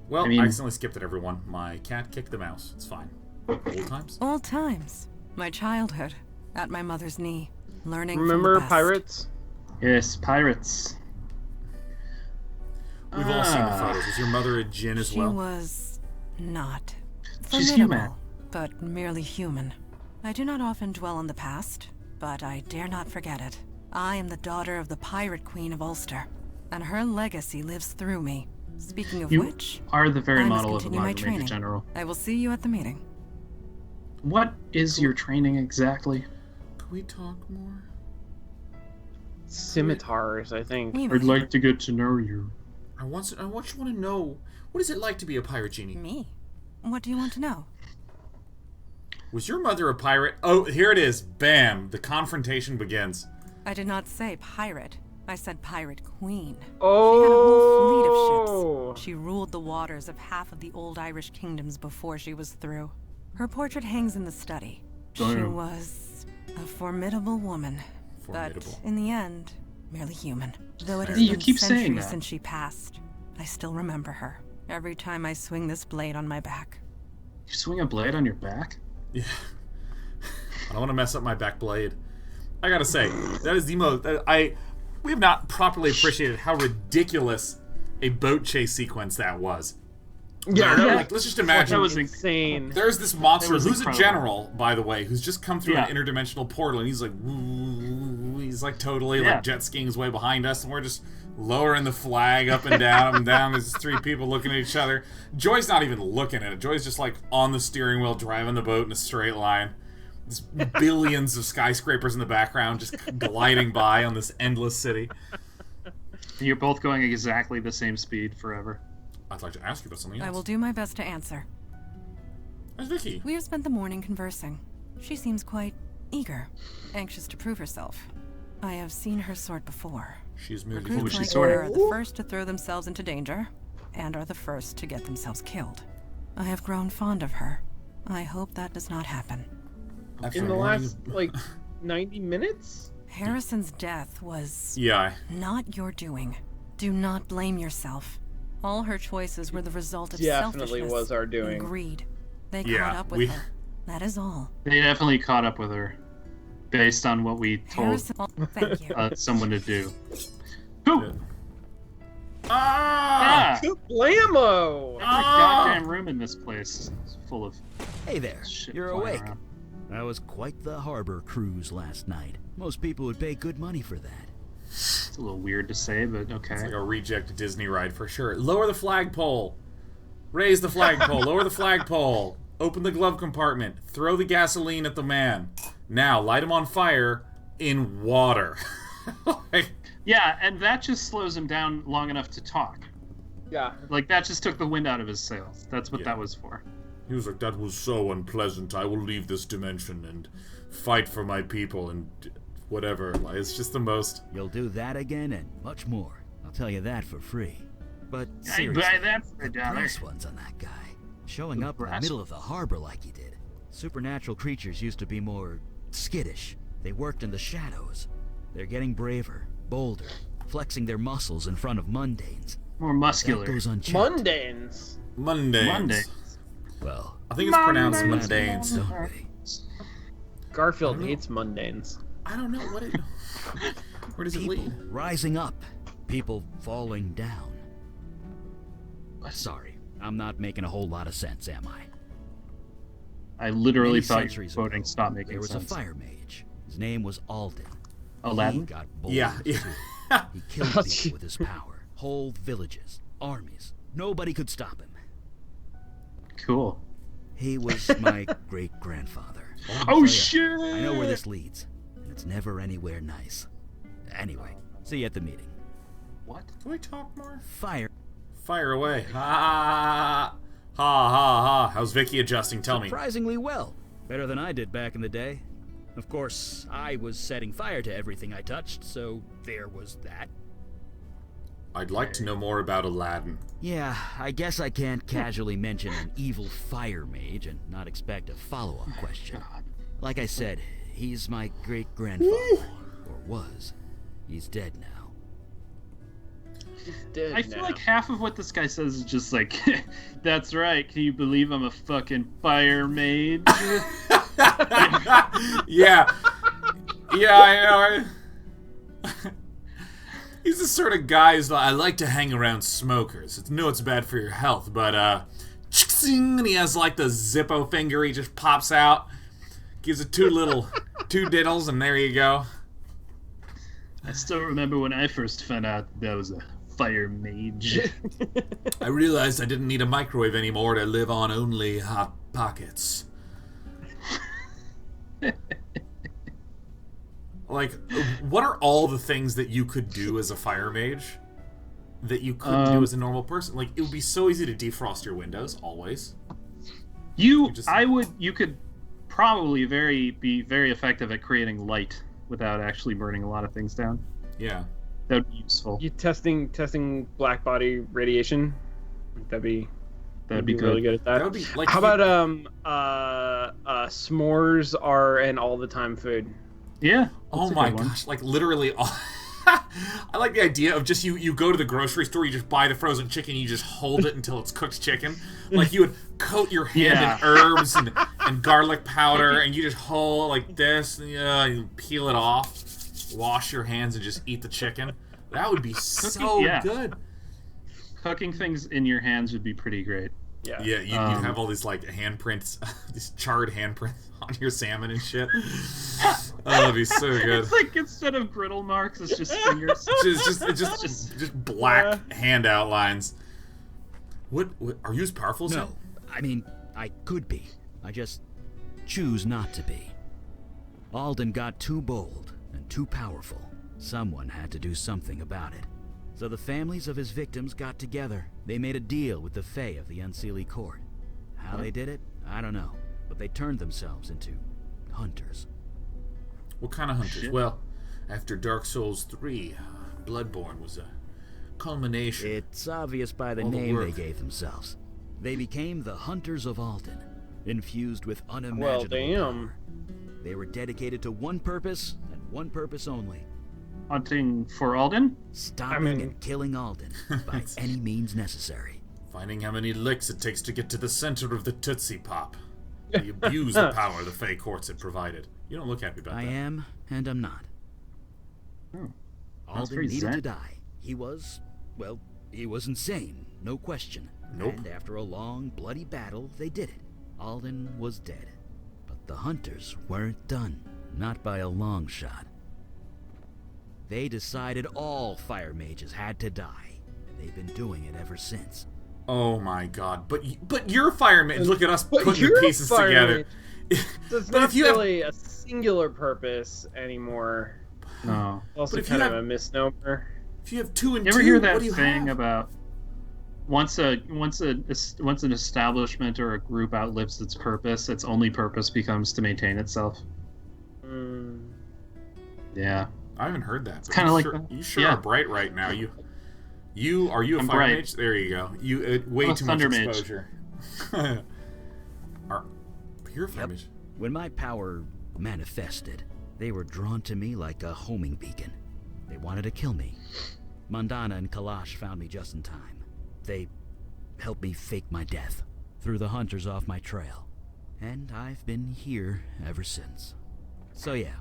Well, I mean- I accidentally skipped it, everyone. My cat kicked the mouse. It's fine. Old times. Old times. My childhood. At my mother's knee. Learning Remember from the best. pirates? Yes, pirates. We've all seen the photos. Is your mother a djinn as She well? was not She's formidable, human. but merely human. I do not often dwell on the past, but I dare not forget it. I am the daughter of the pirate queen of Ulster, and her legacy lives through me. Speaking of You which, are the very I must model of a continue my Major training. General. I will see you at the meeting. What is your training exactly? Could we talk more? Scimitars, I think. I'd like to get to know you. I want you to know, what is it like to be a pirate genie? Me? What do you want to know? Was your mother a pirate? Oh, here it is. Bam. The confrontation begins. I did not say pirate. I said pirate queen. Oh. She had a whole fleet of ships. She ruled the waters of half of the old Irish kingdoms before she was through. Her portrait hangs in the study. She Damn. was a formidable woman. Formidable. But in the end, merely human. Though it has You been keep saying centuries that. since she passed, I still remember her. Every time I swing this blade on my back. You swing a blade on your back? Yeah. I don't want to mess up my back blade. I gotta say, that is the most... We have not properly appreciated how ridiculous a boat chase sequence that was. Yeah, Where, that like, let's just imagine. was insane. There's this monster was who's incredible. a general, by the way, who's just come through Yeah. an interdimensional portal, and he's like, woo, he's like totally Yeah. like jet skiing his way behind us, and we're just lowering the flag up and down, up and down. There's three people looking at each other. Joy's not even looking at it. Joy's just like on the steering wheel, driving the boat in a straight line. There's billions of skyscrapers in the background, just gliding by on this endless city. And you're both going exactly the same speed forever. I'd like to ask you about something else. I will do my best to answer. Where's Vicky? We have spent the morning conversing. She seems quite eager, anxious to prove herself. I have seen her sort before. She's merely Recruits like her are the first to throw themselves into danger, and are the first to get themselves killed. I have grown fond of her. I hope that does not happen. In the last, 90 minutes? Harrison's death was... not your doing. Do not blame yourself. All her choices were the result of selfishness was our doing. and greed. They caught up with her. That is all. They definitely caught up with her, based on what we told thank you. someone to do. Who? Blammo! Every goddamn room in this place is full of. Hey there, shit you're flying awake. around. That was quite the harbor cruise last night. Most people would pay good money for that. It's a little weird to say, but okay. It's like a reject Disney ride for sure. Lower the flagpole. Raise the flagpole. Lower the flagpole. Open the glove compartment. Throw the gasoline at the man. Now, light him on fire in water. Yeah, and that just slows him down long enough to talk. Yeah. Like, that just took the wind out of his sails. That's what that was for. He was like, that was so unpleasant. I will leave this dimension and fight for my people and whatever. Like, it's just the most... You'll do that again and much more. I'll tell you that for free. But seriously, buy that for the $1. brass ones on that guy. Showing up in the middle of the harbor like he did. Supernatural creatures used to be more skittish. They worked in the shadows. They're getting braver, bolder, flexing their muscles in front of mundanes. More muscular. That goes unchecked. Mundanes. Mundanes. Well, I think it's pronounced mundanes. Don't we? Garfield hates mundanes. I don't know what it... Where does it lead? Rising up. People falling down. Sorry, I'm not making a whole lot of sense, am I? I literally Many thought centuries your quoting ago, stopped making there was sense. a fire mage. His name was Alden. Aladdin? He got bold. Yeah. Too. He killed people with his power. Whole villages, armies. Nobody could stop him. Cool. He was my great-grandfather. Oh, shit! I know where this leads, and it's never anywhere nice. Anyway, see you at the meeting. What? Can we talk more? Fire. Fire away. Ha ha ha. How's Vicky adjusting? Tell me. Surprisingly well. Better than I did back in the day. Of course, I was setting fire to everything I touched, so there was that. I'd like to know more about Aladdin. Yeah, I guess I can't casually mention an evil fire mage and not expect a follow-up question. Like I said, he's my great-grandfather. Or was. He's dead now. I feel like half of what this guy says is just like, that's right, can you believe I'm a fucking fire mage? Yeah. Yeah, I know. He's the sort of guy who's like, I like to hang around smokers. I know it's bad for your health, but, and he has like the Zippo finger, he just pops out, gives it two diddles, and there you go. I still remember when I first found out that was a fire mage. I realized I didn't need a microwave anymore to live on only Hot Pockets. Like, what are all the things that you could do as a fire mage that you couldn't do as a normal person? Like, it would be so easy to defrost your windows, always. You could probably be very effective at creating light without actually burning a lot of things down. Yeah. That would be useful. You testing black body radiation? That'd be good. Really good at that. That would be like. How about s'mores are an all the time food? Yeah. Oh my gosh! Like literally, I like the idea of just you go to the grocery store, you just buy the frozen chicken, you just hold it until it's cooked chicken. Like you would coat your hand in herbs and garlic powder, and you just hold like this, and you peel it off, wash your hands, and just eat the chicken. That would be so good. Cooking things in your hands would be pretty great. Yeah, you'd have all these like handprints, these charred handprints on your salmon and shit. Oh, that'd be so good. It's like instead of griddle marks, it's just fingers. just black hand outlines. What are you as powerful as him? No, I mean, I could be. I just choose not to be. Alden got too bold and too powerful. Someone had to do something about it. So the families of his victims got together. They made a deal with the Fae of the Unseelie Court. How they did it, I don't know. But they turned themselves into hunters. What kind of hunters? Well, after Dark Souls 3, Bloodborne was a culmination. It's obvious by the name they gave themselves. They became the Hunters of Alden, infused with unimaginable power. They were dedicated to one purpose, and one purpose only. Hunting for Alden? Stopping and killing Alden by any means necessary. Finding how many licks it takes to get to the center of the Tootsie Pop. They abuse the power the Fey courts had provided. You don't look happy about that. I am, and I'm not. Alden needed to die. He was insane, no question. Nope. And after a long, bloody battle, they did it. Alden was dead. But the Hunters weren't done. Not by a long shot. They decided all fire mages had to die. And they've been doing it ever since. Oh my god. But you're a fire mage. Look at us putting the pieces together. So it's not really a singular purpose anymore. No. Also kind of a misnomer. If you have 2 and 2, you ever hear that what do you thing have? about once an establishment or a group outlives its purpose, its only purpose becomes to maintain itself? Yeah. I haven't heard that. It's kind of like that. You sure are bright right now. Are you a fire mage? There you go. You way too much exposure. You're a fire mage. When my power manifested, they were drawn to me like a homing beacon. They wanted to kill me. Mandana and Kalash found me just in time. They helped me fake my death, threw the Hunters off my trail. And I've been here ever since. So yeah,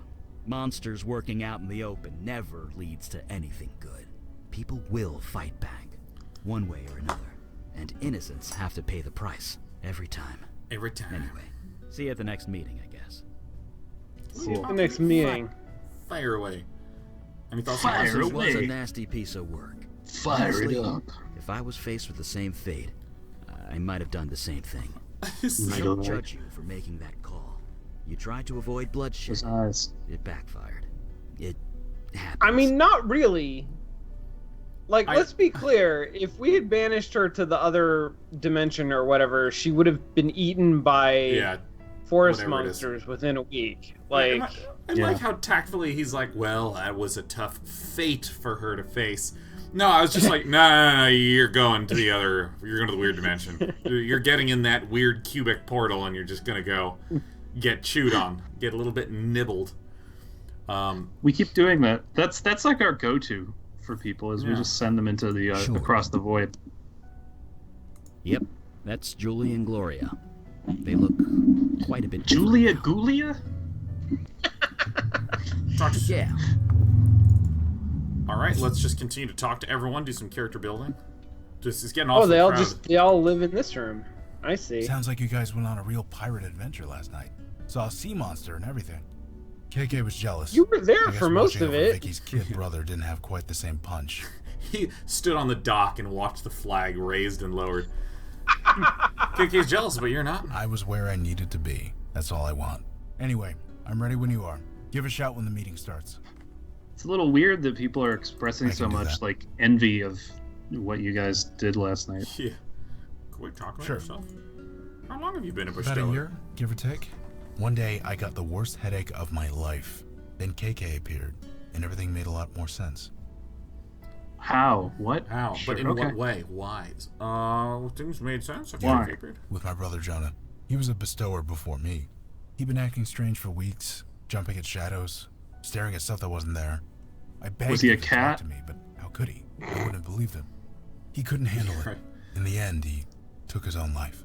monsters working out in the open never leads to anything good. People will fight back, one way or another. And innocents have to pay the price, every time. Every time. Anyway, see you at the next meeting, I guess. See you at the next meeting. Fire away. Any thoughts? Fire away. It was a nasty piece of work. Fire Honestly, it up. If I was faced with the same fate, I might have done the same thing. I don't don't judge you for making that call. You tried to avoid bloodshed. It backfired. It happens. I mean, not really. Like, let's be clear. If we had banished her to the other dimension or whatever, she would have been eaten by forest monsters within a week. Like, I like how tactfully he's like, well, that was a tough fate for her to face. No, I was just like, no, you're going to the weird dimension. You're getting in that weird cubic portal and you're just going to go get chewed on, get a little bit nibbled. We keep doing that. That's like our go-to for people, is we just send them into the across the void. Yep, that's Julie and Gloria. They look quite a bit Julia Gulia? Yeah. Alright, let's just continue to talk to everyone, do some character building. It's getting awfully they all live in this room. I see. Sounds like you guys went on a real pirate adventure last night. Saw a sea monster and everything. KK was jealous. You were there for most of it. Vicky's kid brother didn't have quite the same punch. He stood on the dock and watched the flag raised and lowered. KK's jealous, but you're not. I was where I needed to be. That's all I want. Anyway, I'm ready when you are. Give a shout when the meeting starts. It's a little weird that people are expressing so much like envy of what you guys did last night. Yeah. Can we talk about yourself? How long have you been a About a year, give or take. One day, I got the worst headache of my life. Then KK appeared, and everything made a lot more sense. How? What? How? But in what way? Why? Things made sense. Why? With my brother Jonah. He was a bestower before me. He'd been acting strange for weeks, jumping at shadows, staring at stuff that wasn't there. I begged him to talk to me, but how could he? I wouldn't have believed him. He couldn't handle it. In the end, he took his own life.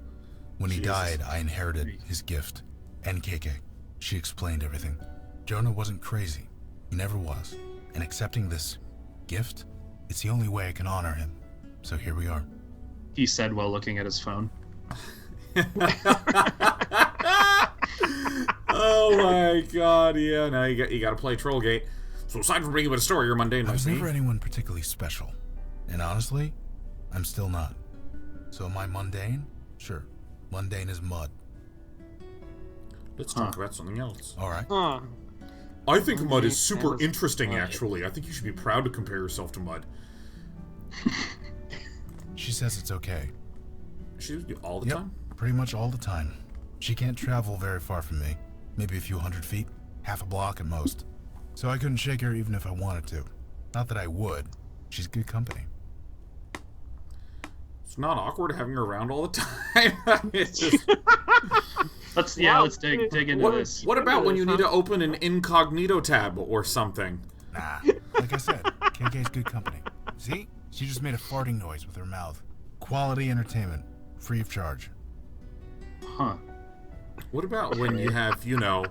When he died, I inherited his gift. And KK. She explained everything. Jonah wasn't crazy. He never was. And accepting this gift, it's the only way I can honor him. So here we are. He said while looking at his phone. Oh my god, yeah. Now you got to play Trollgate. So aside from bringing about a story, you're mundane. I was never anyone particularly special. And honestly, I'm still not. So am I mundane? Sure. Mundane as mud. Let's talk about something else. All right. I think Mud is super interesting, actually. I think you should be proud to compare yourself to Mud. She says it's okay. She all the time? Pretty much all the time. She can't travel very far from me. Maybe a few hundred feet. Half a block at most. So I couldn't shake her even if I wanted to. Not that I would. She's good company. It's not awkward having her around all the time. It's just... Let's dig into this. What about when you need to open an incognito tab or something? Nah, like I said, KK's good company. See? She just made a farting noise with her mouth. Quality entertainment. Free of charge. Huh. What about when you have, you know...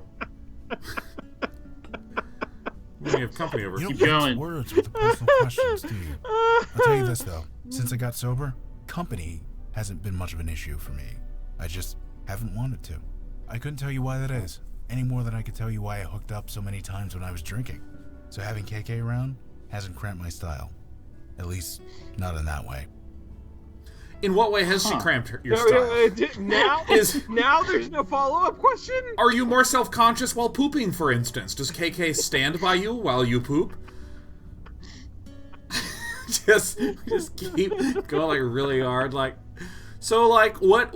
when you have company over? You Keep don't going. mix words with the personal questions, do you? I'll tell you this, though. Since I got sober, company hasn't been much of an issue for me. I just haven't wanted to. I couldn't tell you why that is, any more than I could tell you why I hooked up so many times when I was drinking. So having KK around hasn't cramped my style. At least, not in that way. In what way has she cramped your style? Now there's no follow-up question? Are you more self-conscious while pooping, for instance? Does KK stand by you while you poop? just keep going like really hard, like... So, like, what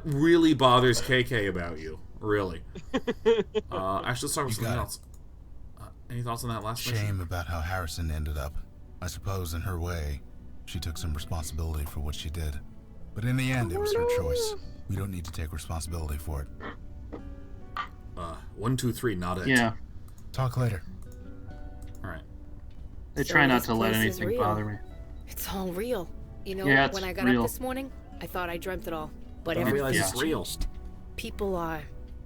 really bothers KK about you? Really? Actually, let's talk about something else. Any thoughts on that last mission? Shame about how Harrison ended up. I suppose, in her way, she took some responsibility for what she did. But in the end, it was her choice. We don't need to take responsibility for it. 1, 2, 3, not it. Yeah. Talk later. Alright. They try not to let anything bother me. It's all real. You know, yeah, when I got real. up this morning, I thought I dreamt it all. But I realize everything's it's real. changed. People are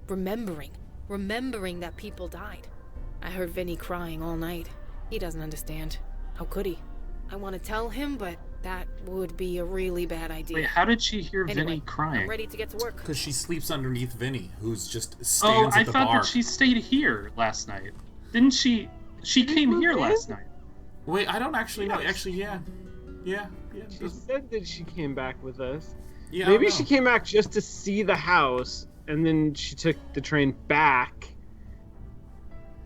remembering that people died. I heard Vinny crying all night. He doesn't understand. How could he? I want to tell him, but that would be a really bad idea. Wait, how did she hear anyway, Vinny crying? I'm ready to get to work. Because she sleeps underneath Vinny, who's just stands at the bar. I thought that she stayed here last night. Didn't she? She came here last night. Wait, I don't actually know. Actually, yeah. She said that she came back with us. Yeah. Maybe she came back just to see the house, and then she took the train back.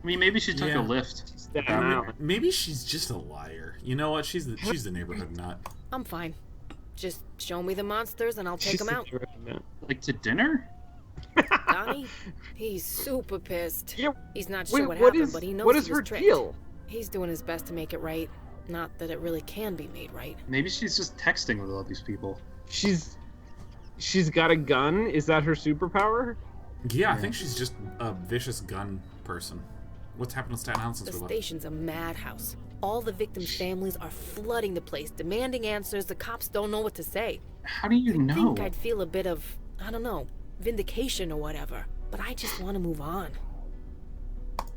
I mean, maybe she took a lift. Maybe she's just a liar. You know what? She's the neighborhood nut. I'm fine. Just show me the monsters and I'll take them out. Like to dinner? Donnie, he's super pissed. Yeah, he's not sure what happened, but he knows what is he was her tricked. deal? He's doing his best to make it right. Not that it really can be made right. Maybe she's just texting with all these people. She's got a gun? Is that her superpower? Yeah, I think she's just a vicious gun person. What's happened to Staten Island since we left? The station's a madhouse. All the victims' families are flooding the place, demanding answers. The cops don't know what to say. How do you know? I think I'd feel a bit of, I don't know, vindication or whatever. But I just want to move on.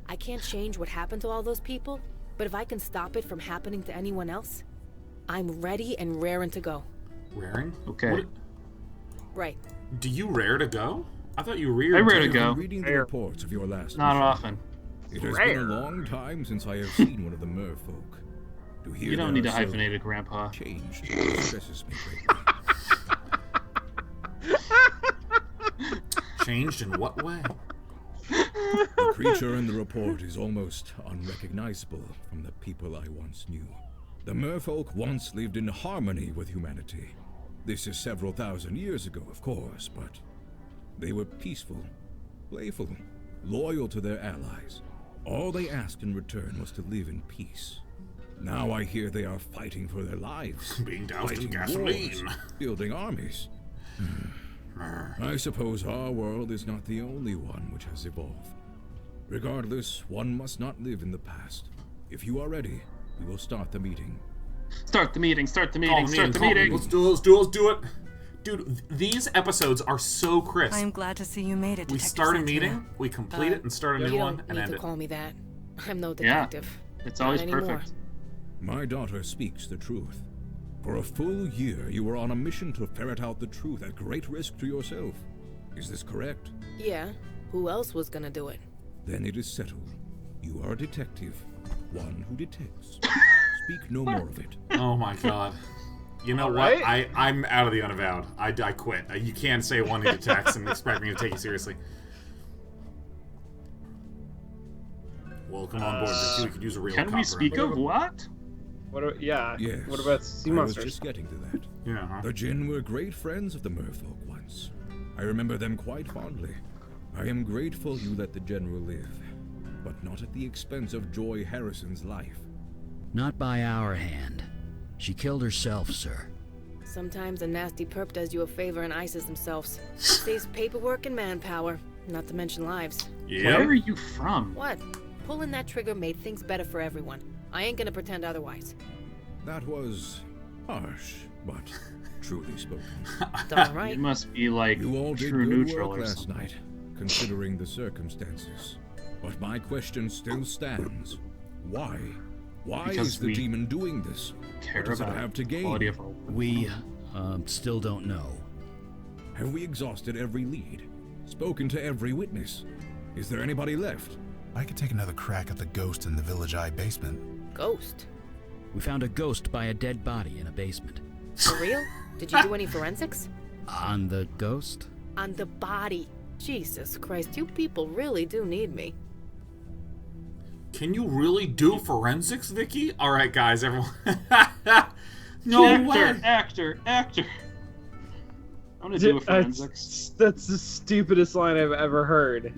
I can't change what happened to all those people, but if I can stop it from happening to anyone else, I'm ready and raring to go. Raring? Okay. Right. Do you rare to go? I thought you reared. I rare to go. Reading the reports of your last Not mission. often. It has been a long time since I have seen one of the merfolk. To hear You don't need to their hyphenate it, Grandpa. Change stresses me greatly. Changed in what way? The creature in the report is almost unrecognizable from the people I once knew. The merfolk once lived in harmony with humanity. This is several thousand years ago, of course, but they were peaceful, playful, loyal to their allies. All they asked in return was to live in peace. Now I hear they are fighting for their lives. Being doused in fighting gasoline. wars, building armies. I suppose our world is not the only one which has evolved. Regardless, one must not live in the past. If you are ready, we will start the meeting. Start the meeting. Let's do it. Dude, these episodes are so crisp. I am glad to see you made it, We Detective start a Santina. meeting, we complete it, and start a new one, and You end don't need it. to call me that. I'm no detective. Yeah, it's always Not anymore. perfect. My daughter speaks the truth. For a full year, you were on a mission to ferret out the truth at great risk to yourself. Is this correct? Yeah. Who else was gonna do it? Then it is settled. You are a detective. One who detects. Speak no more of it. Oh my god. You know what? I'm out of the Unavowed. I quit. You can't say one who detects and expect me to take you seriously. Welcome on board, Vicky. We could use a real Can we speak of what? Yeah. Yes. What about sea I monsters? was just getting to that. Yeah. Huh? The Jinn were great friends of the merfolk once. I remember them quite fondly. I am grateful you let the General live. but not at the expense of Joy Harrison's life. Not by our hand. She killed herself, sir. Sometimes a nasty perp does you a favor and ices themselves. Saves paperwork and manpower, not to mention lives. Yeah. Where are you from? What? Pulling that trigger made things better for everyone. I ain't gonna pretend otherwise. That was harsh, but truly spoken. Darn right. It must be like you all did true good neutral work or last something. night, considering the circumstances. But my question still stands. Why? Why Because is the we demon doing this? Care What does it about have to quality gain? of our work. We, still don't know. Have we exhausted every lead? Spoken to every witness? Is there anybody left? I could take another crack at the ghost in the Village Eye basement. Ghost? We found a ghost by a dead body in a basement. For real? Did you do any forensics? On the ghost? On the body. Jesus Christ, you people really do need me. Can you really do forensics, Vicky? All right, guys, everyone. No way. Actor. I'm gonna do a forensics. That's the stupidest line I've ever heard.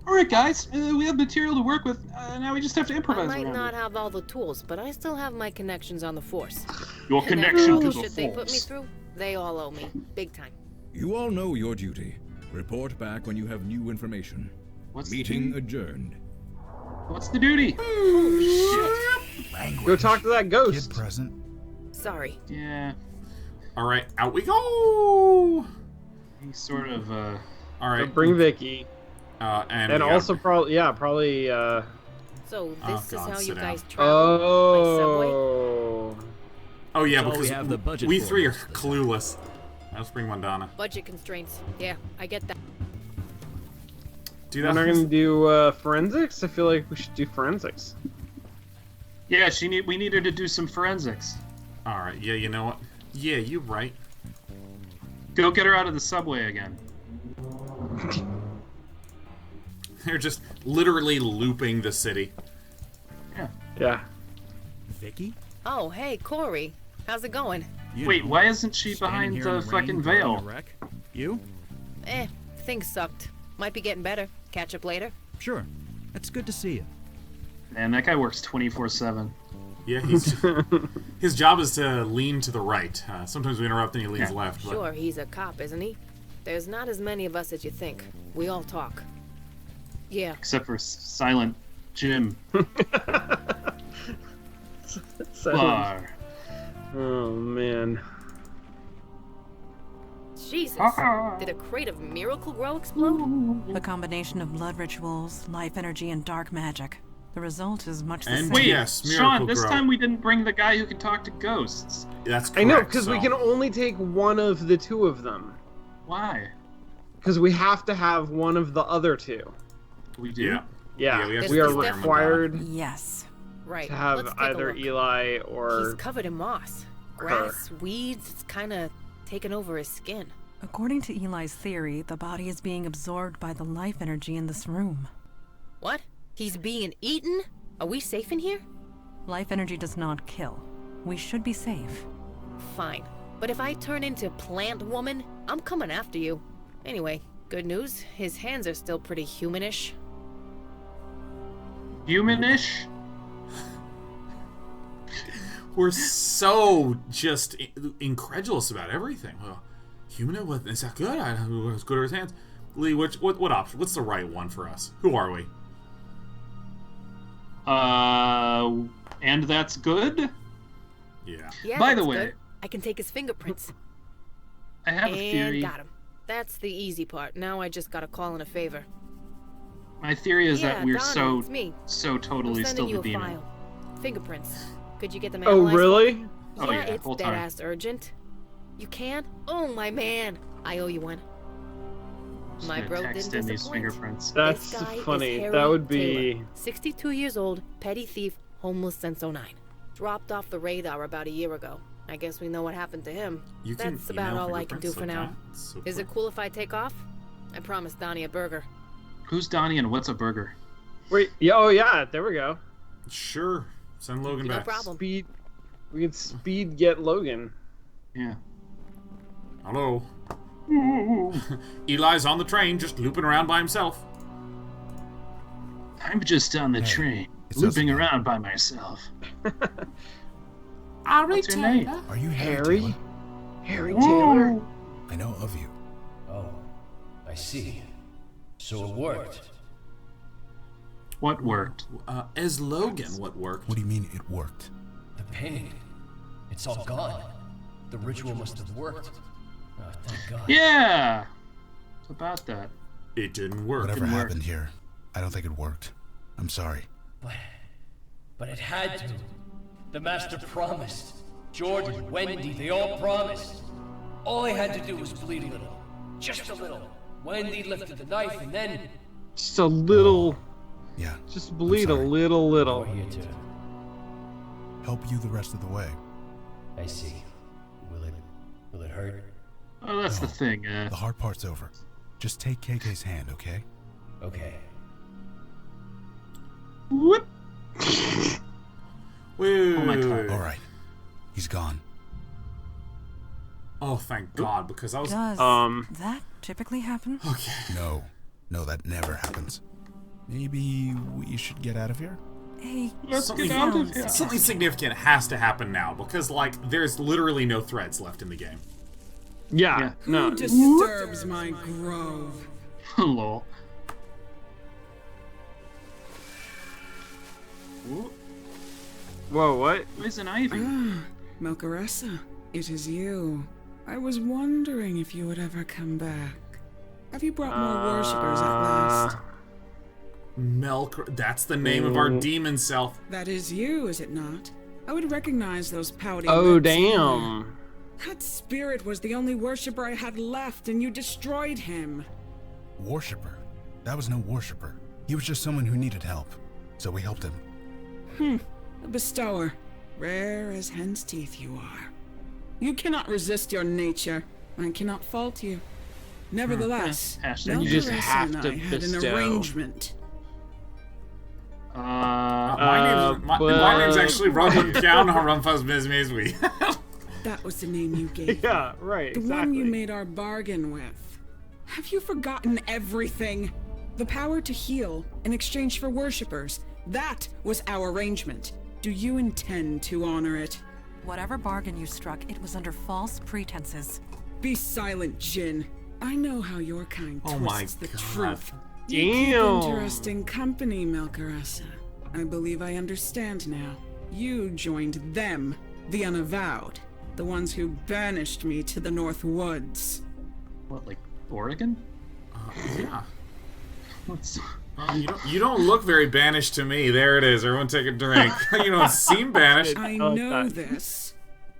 All right, guys, we have material to work with. Now we just have to improvise. I might around not it. have all the tools, but I still have my connections on the force. Your And connection all to the the shit they put me force. through, they all owe me, big time. You all know your duty. Report back when you have new information. What's Meeting adjourned. What's the duty? Go talk to that ghost. Kid present. Sorry. Yeah. All right, out we go. He's sort of. All right. Bring Vicky. And also probably. So this is God, how you sit guys down. travel? By subway? Oh yeah, That's all because we have the budget we for three are most of the clueless. Let's bring Mondana. Budget constraints. Yeah, I get that. Do We're that. not gonna do forensics. I feel like we should do forensics. Yeah, we need her to do some forensics. All right. Yeah, you know what? Yeah, you're right. Go get her out of the subway again. They're just literally looping the city. Yeah. Vicky? Oh, hey, Corey. How's it going? Wait, why isn't she behind the fucking veil? You? Things sucked. Might be getting better. Catch up later. Sure. It's good to see you. Man, that guy works 24/7. Yeah, his job is to lean to the right. Sometimes we interrupt and he leans left. But... Sure, he's a cop, isn't he? There's not as many of us as you think. We all talk. Yeah. Except for Silent Jim. Bar. Oh man. Jesus. Did a crate of Miracle Grow explode? The combination of blood rituals, life energy, and dark magic. The result is much the And same. Wait, yes, Miracle Sean, this Grow. time we didn't bring the guy who can talk to ghosts. That's correct. I know, because so... we can only take one of the two of them. Why? Because we have to have one of the other two. We do? Yeah. Yeah, we have we to are declare required Yes. Right. to have Let's take either a look. Eli He's or covered in moss. Grass, weeds, it's kind of taken over his skin. According to Eli's theory, the body is being absorbed by the life energy in this room. What? He's being eaten? Are we safe in here? Life energy does not kill. We should be safe. Fine. But if I turn into Plant Woman, I'm coming after you. Anyway, good news. His hands are still pretty humanish. Humanish? We're so just incredulous about everything. Human? What, is that good? As good as his hands? Lee, what option? What's the right one for us? Who are we? And that's good? Yeah. Yeah, By the that's way, good. I can take his fingerprints. I have a theory. And got him. That's the easy part. Now I just gotta call in a favor. My theory is that we're Donnie, it's me. so totally I'm still sending the you a demon. file. Fingerprints. Could you get them Oh, analyzed? really? Oh, yeah, it's full dead time. ass urgent. You can? Oh my man. I owe you one. Just My gonna bro text didn't in these disappoint. fingerprints. That's This guy is funny. Harry That would be. Taylor, 62 years old, petty thief, homeless since '09. Dropped off the radar about a year ago. I guess we know what happened to him. You can That's about email all I can do fingerprints for like now. that? So Is it cool if I take off? I promised Donnie a burger. Who's Donnie and what's a burger? Wait. Yeah. Oh yeah. There we go. Sure. Send Logan No back. problem. Speed. We can speed get Logan. Yeah. Hello. Eli's on the train, just looping around by himself. I'm just on the train, looping around by myself. What's your name? Are you Harry? Harry Whoa. Taylor? I know of you. Oh, I see. So it worked. What worked? As Logan, what worked? What do you mean it worked? The pain. It's all gone. The ritual must have worked. Oh, thank God. Yeah! It's about that. It didn't work. Whatever happened here, I don't think it worked. I'm sorry. But it had to. The Master promised. Jordan, Wendy, they all promised. All I had to do was bleed a little. Just a little. Wendy lifted the knife and then... Just a little... Yeah. Just bleed a little. We're here to help you the rest of the way. I see. Will it hurt? Oh, that's the thing. The hard part's over. Just take KK's hand, okay? Okay. Whoop. Wait. Oh my God. All right. He's gone. Oh, thank God, because I was... Does that typically happen? Okay. No, that never happens. Maybe we should get out of here? Hey, let's get out of here. Something significant has to happen now, because, like, there's literally no threads left in the game. Yeah. No. Who disturbs my grove? Lol. Whoa, what? Poison ivy. Melcaressa, it is you. I was wondering if you would ever come back. Have you brought more worshippers at last? That's the name of our demon self. That is you, is it not? I would recognize those pouty Oh, lips damn. there. That spirit was the only worshipper I had left, and you destroyed him. Worshipper? That was no worshipper. He was just someone who needed help. So we helped him. A bestower. Rare as hen's teeth you are. You cannot resist your nature. I cannot fault you. Nevertheless, You just have and to I had an bestow. arrangement. My name's actually Robin Count Harumpaz Mizmizwi. That was the name you gave. Yeah, right, The exactly. one you made our bargain with. Have you forgotten everything? The power to heal in exchange for worshippers. That was our arrangement. Do you intend to honor it? Whatever bargain you struck, it was under false pretenses. Be silent, Jin. I know how your kind Oh my twists the God. truth. Damn. You keep interesting company, Melcaressa. I believe I understand now. You joined them, the Unavowed, the ones who banished me to the North Woods. What, like Oregon? Yeah. What's... You don't look very banished to me. There it is. Everyone take a drink. You don't seem banished. I know this.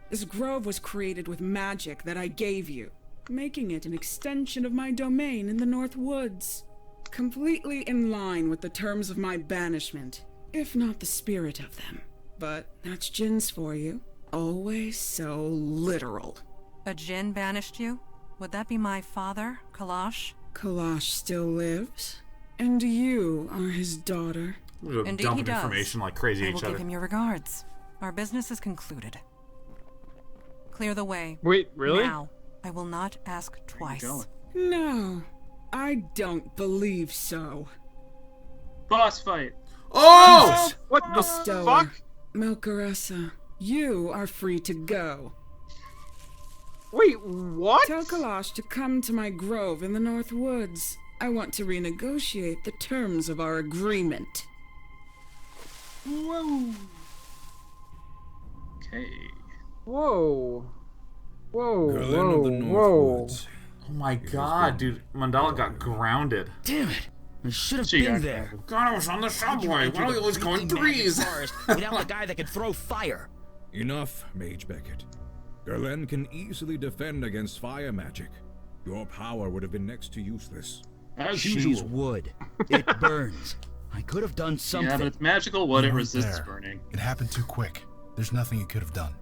This grove was created with magic that I gave you, making it an extension of my domain in the North Woods. Completely in line with the terms of my banishment, if not the spirit of them. But that's Jin's for you. Always so literal. A Jinn banished you? Would that be my father, Kalash? Kalash still lives, and you are his daughter. We're Indeed dumping he does. information like crazy I at will each other. give him your regards. Our business is concluded. Clear the way. Wait, really? Now, I will not ask twice. No, I don't believe so. Boss fight. Oh! What the Bestower, fuck? Melcaressa, you are free to go. Wait, what? Tell Kalash to come to my grove in the North Woods. I want to renegotiate the terms of our agreement. Whoa. Okay. Whoa. Whoa, Berlin whoa, of the North whoa. Woods. Oh my God, dude. Mandala got grounded. Damn it! I should have She been got there. God, I was on the subway. Why don't you always go in threes? Without the guy that could throw fire. Enough, Mage Beckett. Gerlen can easily defend against fire magic. Your power would have been next to useless. As She's usual. wood. It burns. I could have done something. Yeah, but it's magical wood. You It weren't resists there. burning. It happened too quick. There's nothing you could have done.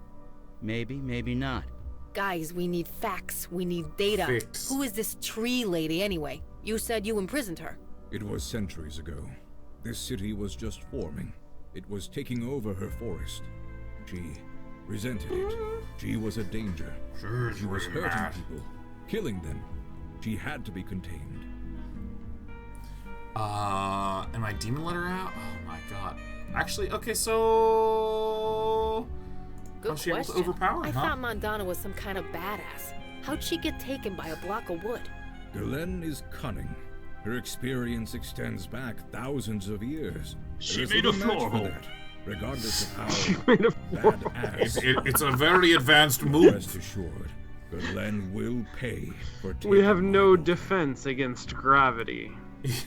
Maybe, maybe not. Guys, we need facts. We need data. Fix. Who is this tree lady anyway? You said you imprisoned her. It was centuries ago. This city was just forming. It was taking over her forest. She resented it. She was a danger. She was hurting people, killing them. She had to be contained. Am I demon let her out? Oh my god. Actually, okay, so... Good she able to question. overpower, I thought Mandana was some kind of badass. How'd she get taken by a block of wood? Galen is cunning. Her experience extends back thousands of years. She made a floor hole. Regardless of how badass. It's a very advanced move. Rest assured, Galen will pay for taking We have no defense against gravity.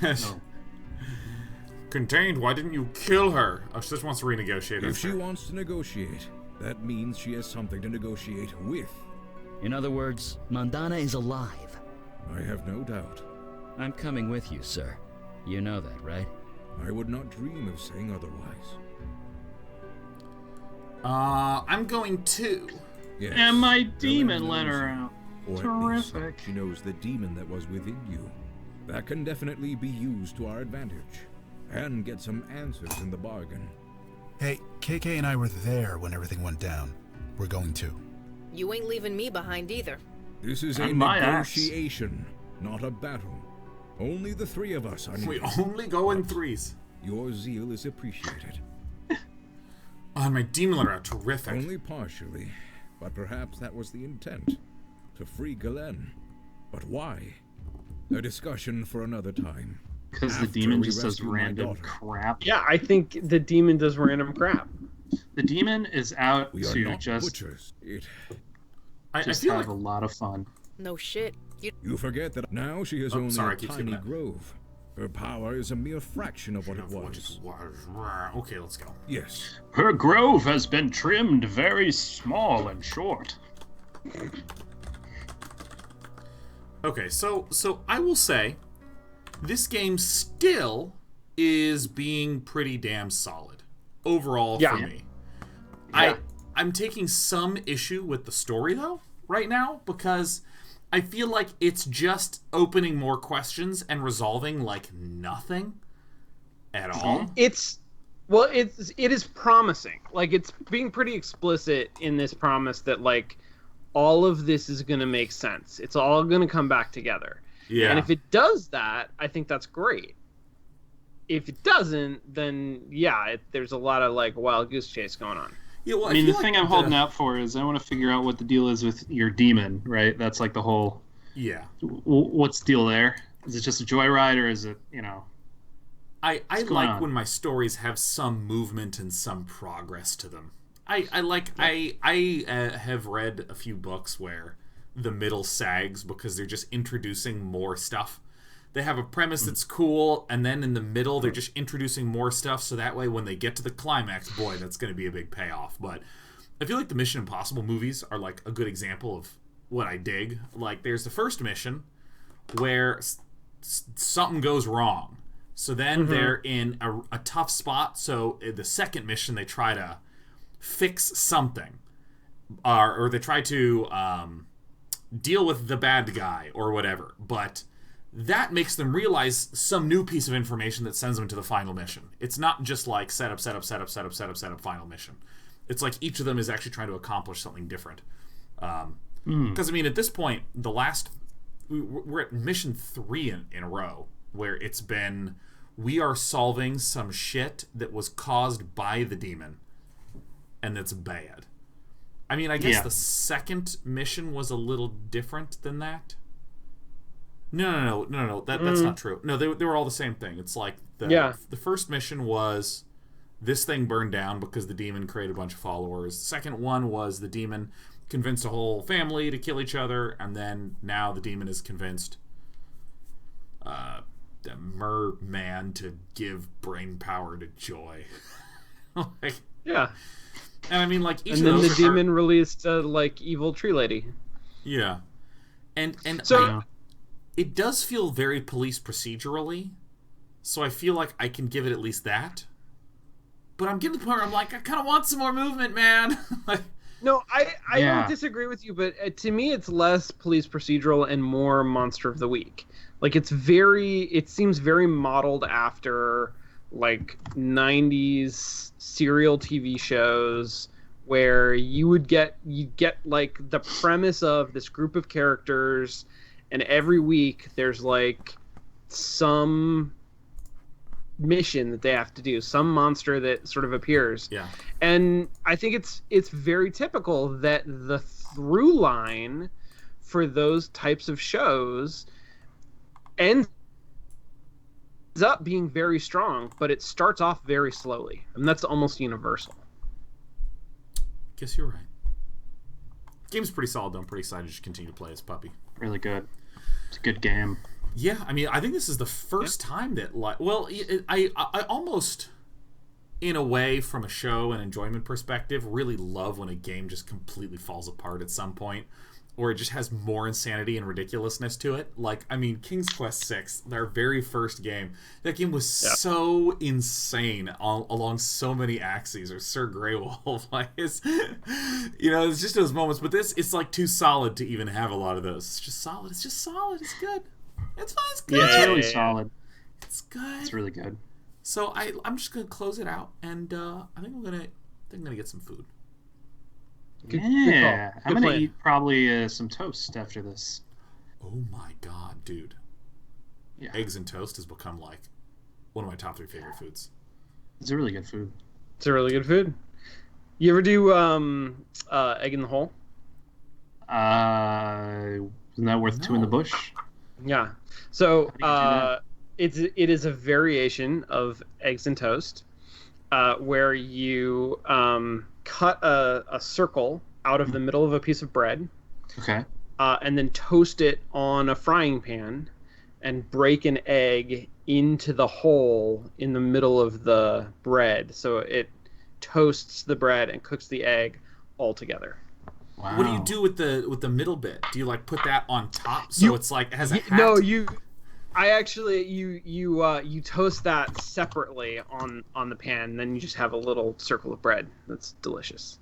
Yes. No. Contained, why didn't you kill her? Oh, she just wants to renegotiate. If she wants to negotiate, that means she has something to negotiate with. In other words, Mandana is alive. I have no doubt. I'm coming with you, sir. You know that, right? I would not dream of saying otherwise. I'm going too. Yes. And my demon let her out. Or Terrific. She knows the demon that was within you. That can definitely be used to our advantage. And get some answers in the bargain. Hey, KK and I were there when everything went down. We're going too. You ain't leaving me behind either. This is a negotiation, not a battle. Only the three of us are needed. We only go in threes. Your zeal is appreciated. My demon letter are terrific. Only partially, but perhaps that was the intent. To free Galen. But why? A discussion for another time. Because the demon just does random crap. Yeah, I think the demon does random crap. The demon is out We are to not just butchers. I feel have a lot of fun. No shit. You forget that now she has only a tiny grove. Her power is a mere fraction of what it was. Okay, let's go. Yes. Her grove has been trimmed very small and short. Okay, so I will say, this game still is being pretty damn solid overall for me. Yeah. I'm taking some issue with the story though right now because I feel like it's just opening more questions and resolving like nothing at all. It is promising. Like it's being pretty explicit in this promise that like all of this is going to make sense. It's all going to come back together. Yeah. And if it does that, I think that's great. If it doesn't, then there's a lot of like wild goose chase going on. Yeah, well, I mean, the thing I'm holding out for is I want to figure out what the deal is with your demon, right? That's like the whole... Yeah. What's the deal there? Is it just a joyride, or is it, I like when my stories have some movement and some progress to them. I have read a few books where the middle sags because they're just introducing more stuff. They have a premise that's cool, and then in the middle they're just introducing more stuff, so that way when they get to the climax, boy, that's going to be a big payoff. But I feel like the Mission Impossible movies are like a good example of what I dig. Like, there's the first mission where something goes wrong. So then they're in a tough spot, so in the second mission they try to fix something. Or they try to deal with the bad guy or whatever. But that makes them realize some new piece of information that sends them to the final mission. It's not just like setup, final mission. It's like each of them is actually trying to accomplish something different. Because, I mean, at this point, we're at mission 3 in a row, where it's been, we are solving some shit that was caused by the demon, and that's bad. I mean, I guess the second mission was a little different than that. No. That's not true. No, they were all the same thing. It's like the first mission was this thing burned down because the demon created a bunch of followers. The second one was the demon convinced a whole family to kill each other, and then now the demon is convinced the merman to give brain power to Joy. Yeah. And I mean, like, each and of then those the demon released like evil tree lady. Yeah. And so it does feel very police procedurally, so I feel like I can give it at least that. But I'm getting to the point where I'm like, I kind of want some more movement, man. No, I don't disagree with you, but to me it's less police procedural and more Monster of the Week. Like it seems very modeled after like 90s serial TV shows where you get like the premise of this group of characters, and every week there's like some mission that they have to do, some monster that sort of appears. Yeah. And I think it's very typical that the through line for those types of shows ends up being very strong, but it starts off very slowly. And that's almost universal. Guess you're right. Game's pretty solid, though. I'm pretty excited to continue to play as Puppy. Really good. It's a good game. Yeah, I mean, I think this is the first time that, like, well, I almost, in a way, from a show and enjoyment perspective, really love when a game just completely falls apart at some point, or it just has more insanity and ridiculousness to it. Like, I mean, King's Quest VI, their very first game, that game was so insane along so many axes, or Sir Greywolf. Like, it's, you know, it's just those moments. But this, it's like too solid to even have a lot of those. It's just solid. It's just solid. It's good. It's fun. It's good. Yeah, it's really solid. It's good. It's really good. So I'm just gonna close it out, and I think I'm gonna get some food. Yeah, I'm gonna eat probably some toast after this. Oh my god, dude! Yeah. Eggs and toast has become like one of my top 3 favorite foods. It's a really good food. It's a really good food. You ever do egg in the hole? Isn't that worth 2 in the bush? Yeah. So it is a variation of eggs and toast, where you cut a circle out of the middle of a piece of bread. Okay. And then toast it on a frying pan, and break an egg into the hole in the middle of the bread, so it toasts the bread and cooks the egg all together. Wow. What do you do with the middle bit? Do you like put that on top so it's like it has a hat? No, you toast that separately on the pan, and then you just have a little circle of bread. That's delicious.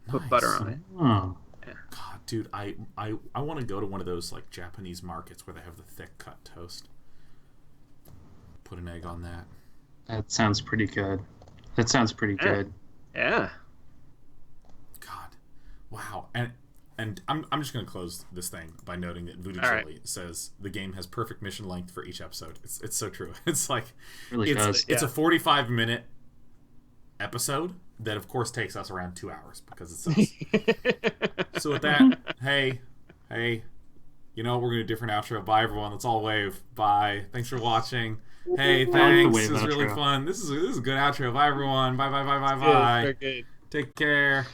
Put butter on it. Oh. Yeah. God, dude, I want to go to one of those like Japanese markets where they have the thick cut toast. Put an egg on that. That sounds pretty good. That sounds pretty good. Yeah. God. Wow. And I'm just going to close this thing by noting that Voodoo Chili says the game has perfect mission length for each episode. It's so true. It's like really does. It's a 45-minute episode that of course takes us around 2 hours because it's us. So with that, hey, you know what? We're going to do a different outro. Bye everyone. Let's all wave. Bye. Thanks for watching. Hey, thanks. This was really fun. This is a good outro. Bye everyone. Bye. Good. Take care.